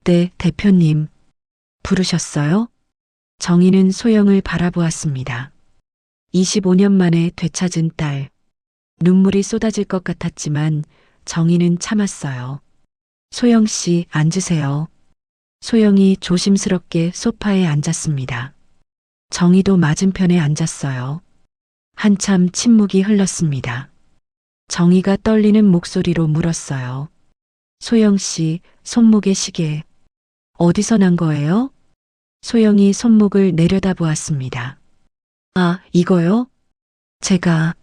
네, 대표님. 부르셨어요? 정희는 소영을 바라보았습니다. 25년 만에 되찾은 딸. 눈물이 쏟아질 것 같았지만 정희는 참았어요. 소영 씨, 앉으세요. 소영이 조심스럽게 소파에 앉았습니다. 정희도 맞은편에 앉았어요. 한참 침묵이 흘렀습니다. 정희가 떨리는 목소리로 물었어요. 소영 씨, 손목의 시계. 어디서 난 거예요? 소영이 손목을 내려다보았습니다. 아, 이거요? 제가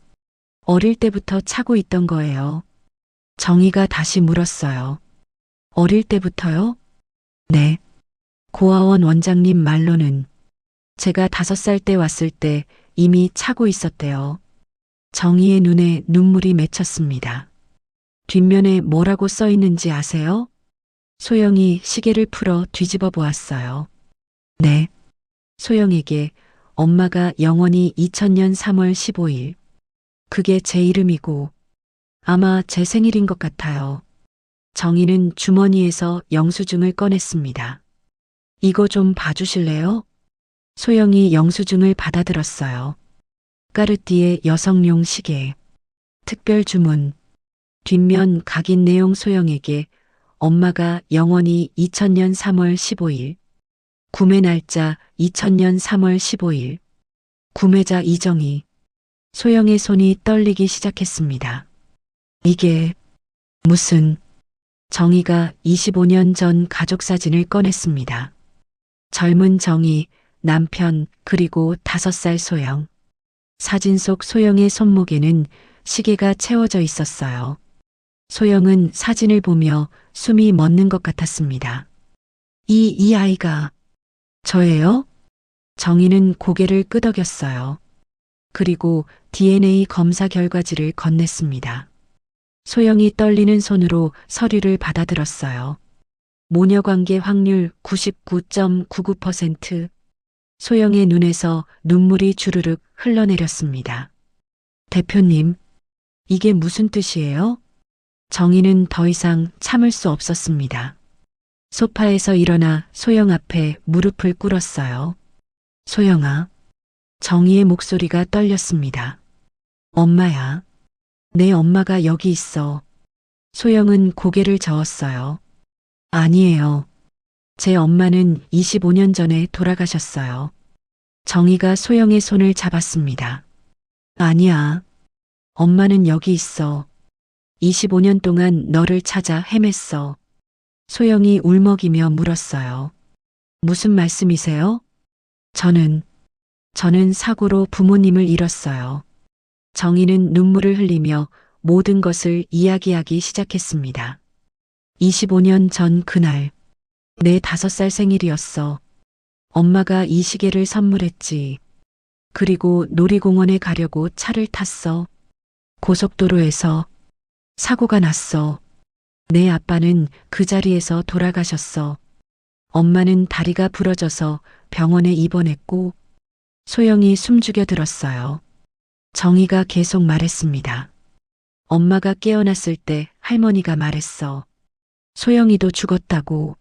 어릴 때부터 차고 있던 거예요. 정희가 다시 물었어요. 어릴 때부터요? 네. 고아원 원장님 말로는 제가 5살 때 왔을 때 이미 차고 있었대요. 정희의 눈에 눈물이 맺혔습니다. 뒷면에 뭐라고 써 있는지 아세요? 소영이 시계를 풀어 뒤집어 보았어요. 네. 소영에게 엄마가 영원히 2000년 3월 15일. 그게 제 이름이고 아마 제 생일인 것 같아요. 정희는 주머니에서 영수증을 꺼냈습니다. 이거 좀 봐주실래요? 소영이 영수증을 받아들었어요. 까르띠에 여성용 시계. 특별 주문. 뒷면 각인 내용 소영에게 엄마가 영원히 2000년 3월 15일. 구매 날짜 2000년 3월 15일. 구매자 이정희. 소영의 손이 떨리기 시작했습니다. 이게 무슨... 정희가 25년 전 가족 사진을 꺼냈습니다. 젊은 정희, 남편, 그리고 5살 소영. 사진 속 소영의 손목에는 시계가 채워져 있었어요. 소영은 사진을 보며 숨이 멎는 것 같았습니다. 이 아이가 저예요? 정희는 고개를 끄덕였어요. 그리고 DNA 검사 결과지를 건넸습니다. 소영이 떨리는 손으로 서류를 받아들었어요. 모녀관계 확률 99.99%. 소영의 눈에서 눈물이 주르륵 흘러내렸습니다. 대표님, 이게 무슨 뜻이에요? 정희는 더 이상 참을 수 없었습니다. 소파에서 일어나 소영 앞에 무릎을 꿇었어요. 소영아. 정희의 목소리가 떨렸습니다. 엄마야. 내 엄마가 여기 있어. 소영은 고개를 저었어요. 아니에요. 제 엄마는 25년 전에 돌아가셨어요. 정희가 소영의 손을 잡았습니다. 아니야. 엄마는 여기 있어. 25년 동안 너를 찾아 헤맸어. 소영이 울먹이며 물었어요. 무슨 말씀이세요? 저는 사고로 부모님을 잃었어요. 정희는 눈물을 흘리며 모든 것을 이야기하기 시작했습니다. 25년 전 그날, 내 5살 생일이었어. 엄마가 이 시계를 선물했지. 그리고 놀이공원에 가려고 차를 탔어. 고속도로에서 사고가 났어. 내 아빠는 그 자리에서 돌아가셨어. 엄마는 다리가 부러져서 병원에 입원했고 소영이 숨죽여 들었어요. 정희가 계속 말했습니다. 엄마가 깨어났을 때 할머니가 말했어. 소영이도 죽었다고.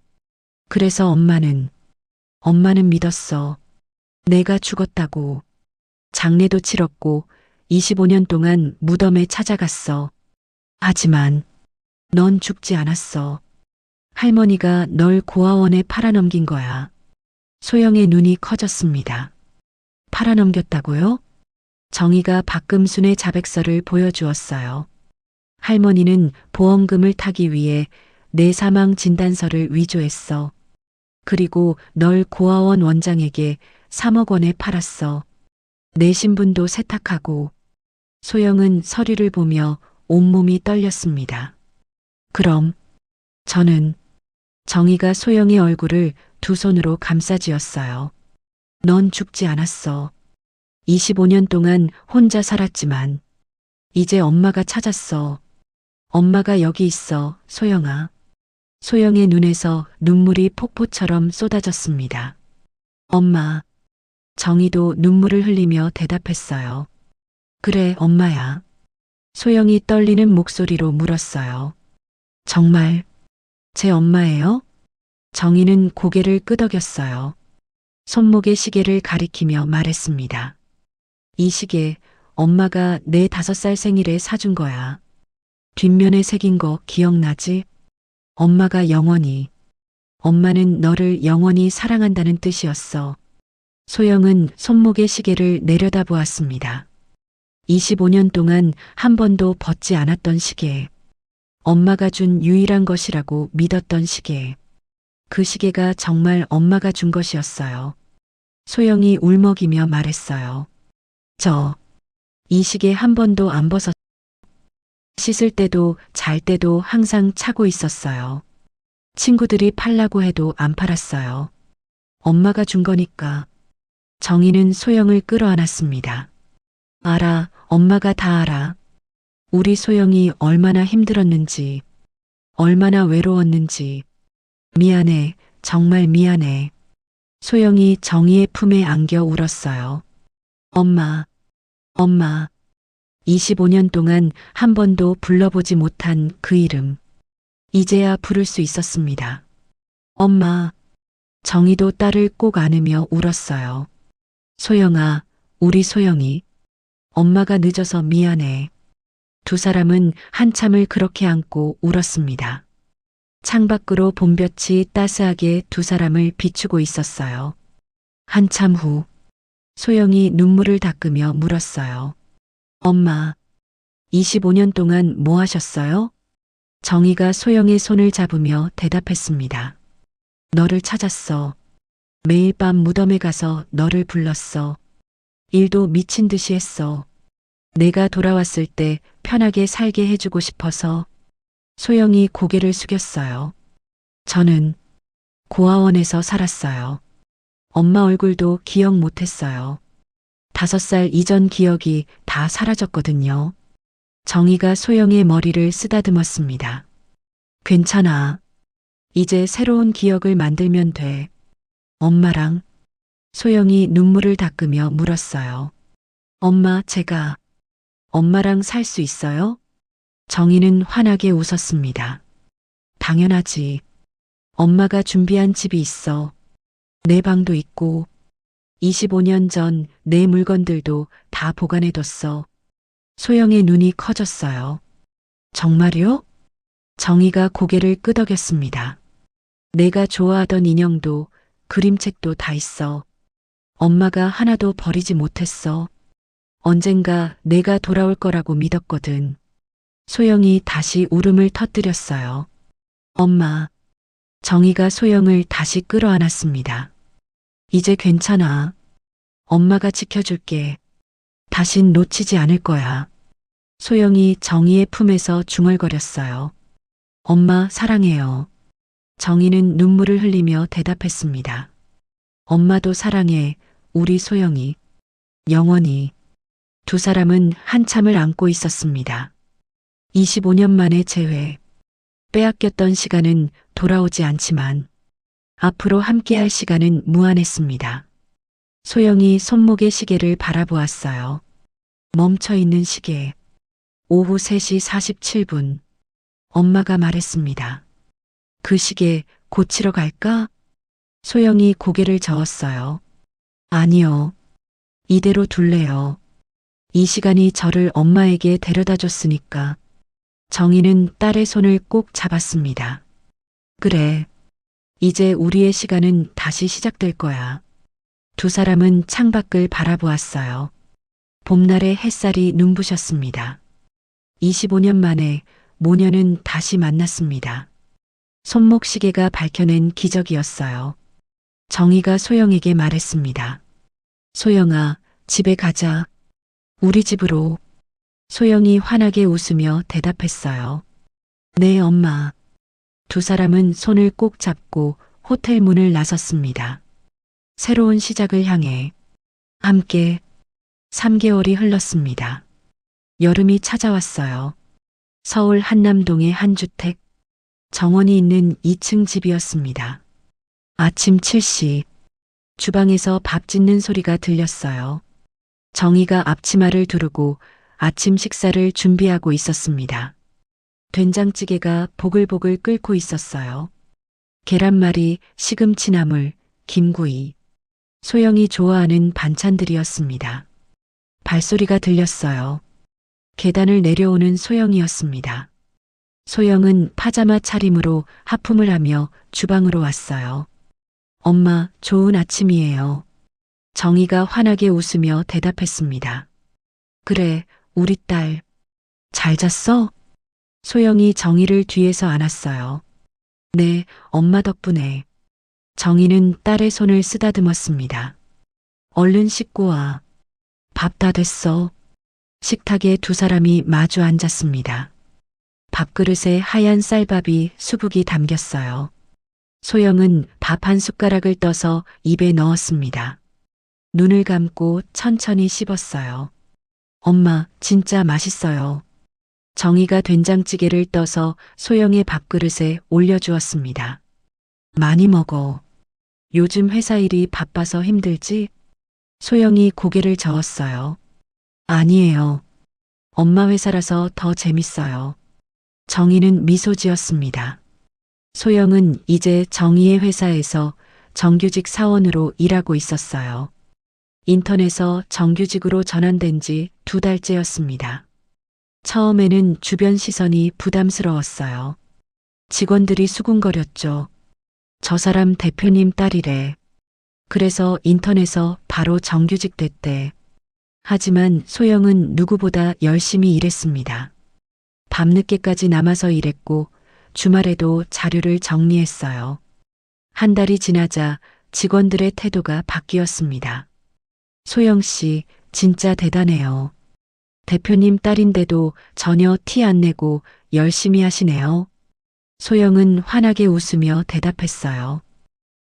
그래서 엄마는 믿었어. 내가 죽었다고. 장례도 치렀고 25년 동안 무덤에 찾아갔어. 하지만 넌 죽지 않았어. 할머니가 널 고아원에 팔아넘긴 거야. 소영의 눈이 커졌습니다. 팔아넘겼다고요? 정희가 박금순의 자백서를 보여주었어요. 할머니는 보험금을 타기 위해 내 사망 진단서를 위조했어. 그리고 널 고아원 원장에게 3억 원에 팔았어. 내 신분도 세탁하고. 소영은 서류를 보며 온몸이 떨렸습니다. 그럼 저는 정희가 소영의 얼굴을 두 손으로 감싸쥐었어요. 넌 죽지 않았어. 25년 동안 혼자 살았지만 이제 엄마가 찾았어. 엄마가 여기 있어, 소영아. 소영의 눈에서 눈물이 폭포처럼 쏟아졌습니다. 엄마. 정희도 눈물을 흘리며 대답했어요. 그래, 엄마야. 소영이 떨리는 목소리로 물었어요. 정말 제 엄마예요? 정희는 고개를 끄덕였어요. 손목의 시계를 가리키며 말했습니다. 이 시계 엄마가 내 5살 생일에 사준 거야. 뒷면에 새긴 거 기억나지? 엄마가 영원히, 엄마는 너를 영원히 사랑한다는 뜻이었어. 소영은 손목의 시계를 내려다보았습니다. 25년 동안 한 번도 벗지 않았던 시계. 엄마가 준 유일한 것이라고 믿었던 시계. 그 시계가 정말 엄마가 준 것이었어요. 소영이 울먹이며 말했어요. 이 시계 한 번도 안 벗었어요. 씻을 때도 잘 때도 항상 차고 있었어요. 친구들이 팔라고 해도 안 팔았어요. 엄마가 준 거니까. 정희는 소영을 끌어안았습니다. 알아, 엄마가 다 알아. 우리 소영이 얼마나 힘들었는지, 얼마나 외로웠는지. 미안해, 정말 미안해. 소영이 정희의 품에 안겨 울었어요. 엄마. 25년 동안 한 번도 불러보지 못한 그 이름. 이제야 부를 수 있었습니다. 엄마. 정희도 딸을 꼭 안으며 울었어요. 소영아, 우리 소영이. 엄마가 늦어서 미안해. 두 사람은 한참을 그렇게 안고 울었습니다. 창밖으로 봄볕이 따스하게 두 사람을 비추고 있었어요. 한참 후 소영이 눈물을 닦으며 물었어요. 엄마, 25년 동안 뭐 하셨어요? 정희가 소영의 손을 잡으며 대답했습니다. 너를 찾았어. 매일 밤 무덤에 가서 너를 불렀어. 일도 미친 듯이 했어. 내가 돌아왔을 때 편하게 살게 해주고 싶어서. 소영이 고개를 숙였어요. 저는 고아원에서 살았어요. 엄마 얼굴도 기억 못했어요. 5살 이전 기억이 다 사라졌거든요. 정희가 소영의 머리를 쓰다듬었습니다. 괜찮아. 이제 새로운 기억을 만들면 돼. 엄마랑. 소영이 눈물을 닦으며 물었어요. 엄마, 제가 엄마랑 살 수 있어요? 정희는 환하게 웃었습니다. 당연하지. 엄마가 준비한 집이 있어. 내 방도 있고 25년 전 내 물건들도 다 보관해뒀어. 소영의 눈이 커졌어요. 정말요? 정희가 고개를 끄덕였습니다. 내가 좋아하던 인형도 그림책도 다 있어. 엄마가 하나도 버리지 못했어. 언젠가 내가 돌아올 거라고 믿었거든. 소영이 다시 울음을 터뜨렸어요. 엄마. 정희가 소영을 다시 끌어안았습니다. 이제 괜찮아. 엄마가 지켜줄게. 다신 놓치지 않을 거야. 소영이 정희의 품에서 중얼거렸어요. 엄마 사랑해요. 정희는 눈물을 흘리며 대답했습니다. 엄마도 사랑해, 우리 소영이. 영원히. 두 사람은 한참을 안고 있었습니다. 25년 만에 재회. 빼앗겼던 시간은 돌아오지 않지만 앞으로 함께할 시간은 무한했습니다. 소영이 손목의 시계를 바라보았어요. 멈춰 있는 시계. 오후 3시 47분. 엄마가 말했습니다. 그 시계 고치러 갈까? 소영이 고개를 저었어요. 아니요. 이대로 둘래요. 이 시간이 저를 엄마에게 데려다 줬으니까. 정희는 딸의 손을 꼭 잡았습니다. 그래. 이제 우리의 시간은 다시 시작될 거야. 두 사람은 창밖을 바라보았어요. 봄날의 햇살이 눈부셨습니다. 25년 만에 모녀는 다시 만났습니다. 손목 시계가 밝혀낸 기적이었어요. 정희가 소영에게 말했습니다. 소영아, 집에 가자. 우리 집으로. 소영이 환하게 웃으며 대답했어요. 네, 엄마. 두 사람은 손을 꼭 잡고 호텔 문을 나섰습니다. 새로운 시작을 향해 함께 3개월이 흘렀습니다. 여름이 찾아왔어요. 서울 한남동의 한 주택, 정원이 있는 2층 집이었습니다. 아침 7시, 주방에서 밥 짓는 소리가 들렸어요. 정희가 앞치마를 두르고 아침 식사를 준비하고 있었습니다. 된장찌개가 보글보글 끓고 있었어요. 계란말이, 시금치나물, 김구이, 소영이 좋아하는 반찬들이었습니다. 발소리가 들렸어요. 계단을 내려오는 소영이었습니다. 소영은 파자마 차림으로 하품을 하며 주방으로 왔어요. 엄마, 좋은 아침이에요. 정희가 환하게 웃으며 대답했습니다. 그래, 우리 딸. 잘 잤어? 소영이 정희를 뒤에서 안았어요. 네, 엄마 덕분에. 정희는 딸의 손을 쓰다듬었습니다. 얼른 씻고 와. 밥 다 됐어. 식탁에 두 사람이 마주 앉았습니다. 밥그릇에 하얀 쌀밥이 수북이 담겼어요. 소영은 밥 한 숟가락을 떠서 입에 넣었습니다. 눈을 감고 천천히 씹었어요. 엄마, 진짜 맛있어요. 정희가 된장찌개를 떠서 소영의 밥그릇에 올려주었습니다. 많이 먹어. 요즘 회사 일이 바빠서 힘들지? 소영이 고개를 저었어요. 아니에요. 엄마 회사라서 더 재밌어요. 정희는 미소 지었습니다. 소영은 이제 정희의 회사에서 정규직 사원으로 일하고 있었어요. 인턴에서 정규직으로 전환된 지 2달째였습니다. 처음에는 주변 시선이 부담스러웠어요. 직원들이 수군거렸죠. 저 사람 대표님 딸이래. 그래서 인턴에서 바로 정규직 됐대. 하지만 소영은 누구보다 열심히 일했습니다. 밤늦게까지 남아서 일했고 주말에도 자료를 정리했어요. 한 달이 지나자 직원들의 태도가 바뀌었습니다. 소영 씨, 진짜 대단해요. 대표님 딸인데도 전혀 티 안 내고 열심히 하시네요. 소영은 환하게 웃으며 대답했어요.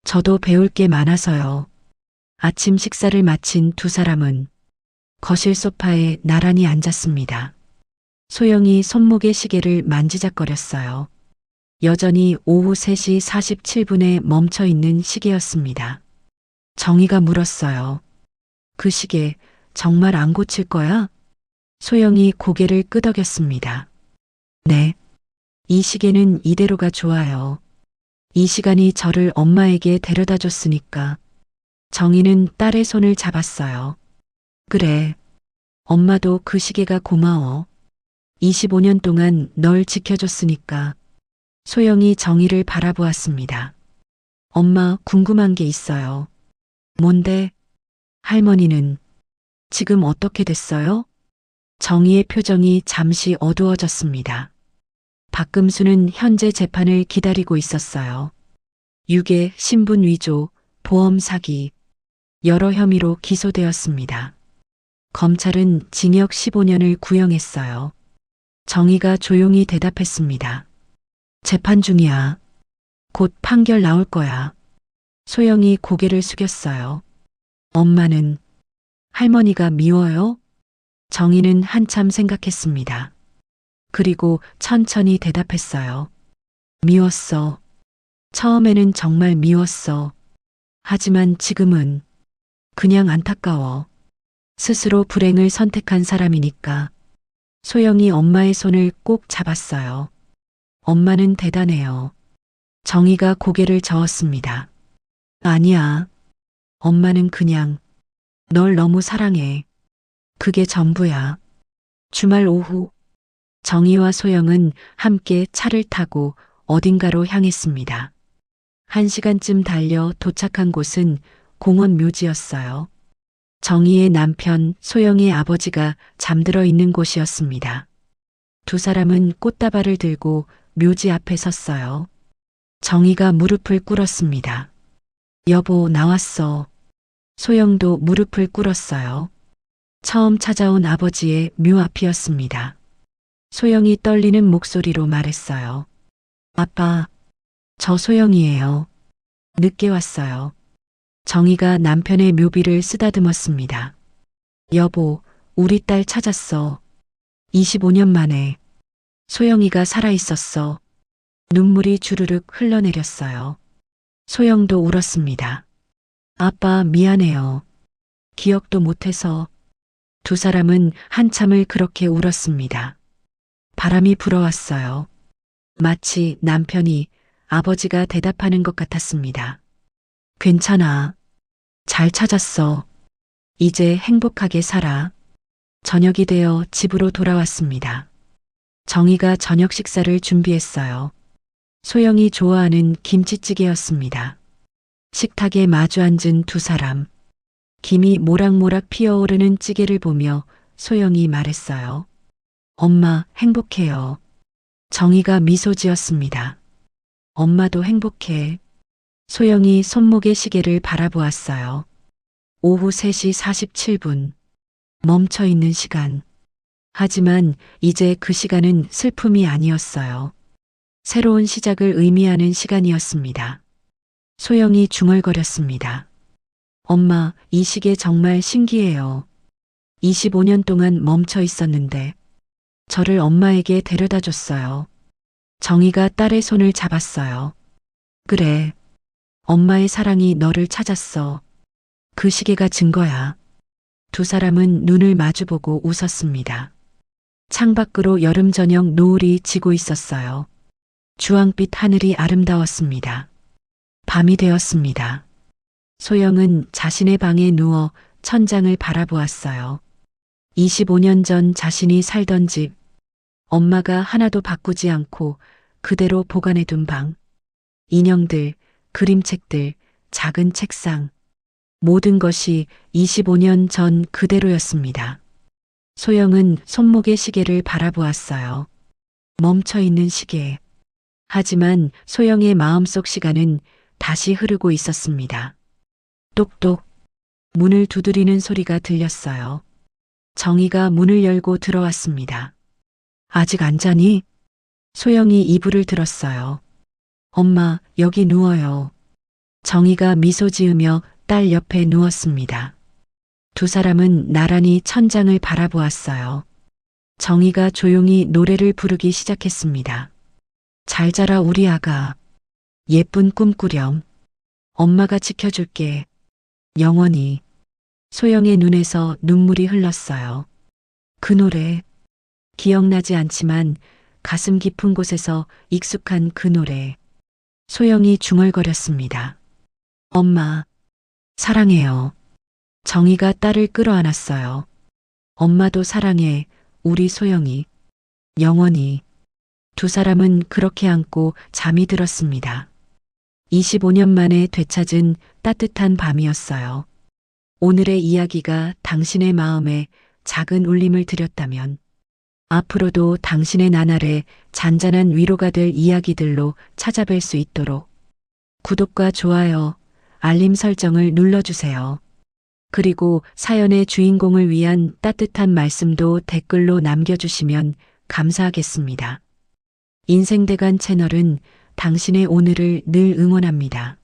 저도 배울 게 많아서요. 아침 식사를 마친 두 사람은 거실 소파에 나란히 앉았습니다. 소영이 손목의 시계를 만지작거렸어요. 여전히 오후 3시 47분에 멈춰 있는 시계였습니다. 정희가 물었어요. 그 시계 정말 안 고칠 거야? 소영이 고개를 끄덕였습니다. 네. 이 시계는 이대로가 좋아요. 이 시간이 저를 엄마에게 데려다 줬으니까. 정희는 딸의 손을 잡았어요. 그래. 엄마도 그 시계가 고마워. 25년 동안 널 지켜줬으니까. 소영이 정희를 바라보았습니다. 엄마, 궁금한 게 있어요. 뭔데? 할머니는 지금 어떻게 됐어요? 정희의 표정이 잠시 어두워졌습니다. 박금수는 현재 재판을 기다리고 있었어요. 유괴, 신분 위조, 보험 사기, 여러 혐의로 기소되었습니다. 검찰은 징역 15년을 구형했어요. 정희가 조용히 대답했습니다. 재판 중이야. 곧 판결 나올 거야. 소영이 고개를 숙였어요. 엄마는 할머니가 미워요? 정희는 한참 생각했습니다. 그리고 천천히 대답했어요. 미웠어. 처음에는 정말 미웠어. 하지만 지금은 그냥 안타까워. 스스로 불행을 선택한 사람이니까. 소영이 엄마의 손을 꼭 잡았어요. 엄마는 대단해요. 정희가 고개를 저었습니다. 아니야. 엄마는 그냥 널 너무 사랑해. 그게 전부야. 주말 오후 정희와 소영은 함께 차를 타고 어딘가로 향했습니다. 1시간쯤 달려 도착한 곳은 공원 묘지였어요. 정희의 남편 소영의 아버지가 잠들어 있는 곳이었습니다. 두 사람은 꽃다발을 들고 묘지 앞에 섰어요. 정희가 무릎을 꿇었습니다. 여보, 나왔어. 소영도 무릎을 꿇었어요. 처음 찾아온 아버지의 묘 앞이었습니다. 소영이 떨리는 목소리로 말했어요. 아빠, 저 소영이에요. 늦게 왔어요. 정희가 남편의 묘비를 쓰다듬었습니다. 여보, 우리 딸 찾았어. 25년 만에. 소영이가 살아있었어. 눈물이 주르륵 흘러내렸어요. 소영도 울었습니다. 아빠, 미안해요. 기억도 못해서. 두 사람은 한참을 그렇게 울었습니다. 바람이 불어왔어요. 마치 남편이 아버지가 대답하는 것 같았습니다. 괜찮아. 잘 찾았어. 이제 행복하게 살아. 저녁이 되어 집으로 돌아왔습니다. 정희가 저녁 식사를 준비했어요. 소영이 좋아하는 김치찌개였습니다. 식탁에 마주 앉은 두 사람. 김이 모락모락 피어오르는 찌개를 보며 소영이 말했어요. 엄마, 행복해요. 정희가 미소 지었습니다. 엄마도 행복해. 소영이 손목의 시계를 바라보았어요. 오후 3시 47분. 멈춰 있는 시간. 하지만 이제 그 시간은 슬픔이 아니었어요. 새로운 시작을 의미하는 시간이었습니다. 소영이 중얼거렸습니다. 엄마, 이 시계 정말 신기해요. 25년 동안 멈춰 있었는데 저를 엄마에게 데려다 줬어요. 정희가 딸의 손을 잡았어요. 그래. 엄마의 사랑이 너를 찾았어. 그 시계가 증거야. 두 사람은 눈을 마주보고 웃었습니다. 창밖으로 여름 저녁 노을이 지고 있었어요. 주황빛 하늘이 아름다웠습니다. 밤이 되었습니다. 소영은 자신의 방에 누워 천장을 바라보았어요. 25년 전 자신이 살던 집, 엄마가 하나도 바꾸지 않고 그대로 보관해둔 방, 인형들, 그림책들, 작은 책상, 모든 것이 25년 전 그대로였습니다. 소영은 손목의 시계를 바라보았어요. 멈춰 있는 시계. 하지만 소영의 마음속 시간은 다시 흐르고 있었습니다. 똑똑. 문을 두드리는 소리가 들렸어요. 정희가 문을 열고 들어왔습니다. 아직 안 자니? 소영이 이불을 들었어요. 엄마, 여기 누워요. 정희가 미소 지으며 딸 옆에 누웠습니다. 두 사람은 나란히 천장을 바라보았어요. 정희가 조용히 노래를 부르기 시작했습니다. 잘 자라 우리 아가. 예쁜 꿈 꾸렴. 엄마가 지켜줄게. 영원히. 소영의 눈에서 눈물이 흘렀어요. 그 노래. 기억나지 않지만 가슴 깊은 곳에서 익숙한 그 노래. 소영이 중얼거렸습니다. 엄마, 사랑해요. 정희가 딸을 끌어안았어요. 엄마도 사랑해, 우리 소영이. 영원히. 두 사람은 그렇게 안고 잠이 들었습니다. 25년 만에 되찾은 따뜻한 밤이었어요. 오늘의 이야기가 당신의 마음에 작은 울림을 드렸다면 앞으로도 당신의 나날에 잔잔한 위로가 될 이야기들로 찾아뵐 수 있도록 구독과 좋아요, 알림 설정을 눌러주세요. 그리고 사연의 주인공을 위한 따뜻한 말씀도 댓글로 남겨주시면 감사하겠습니다. 인생대관 채널은 당신의 오늘을 늘 응원합니다.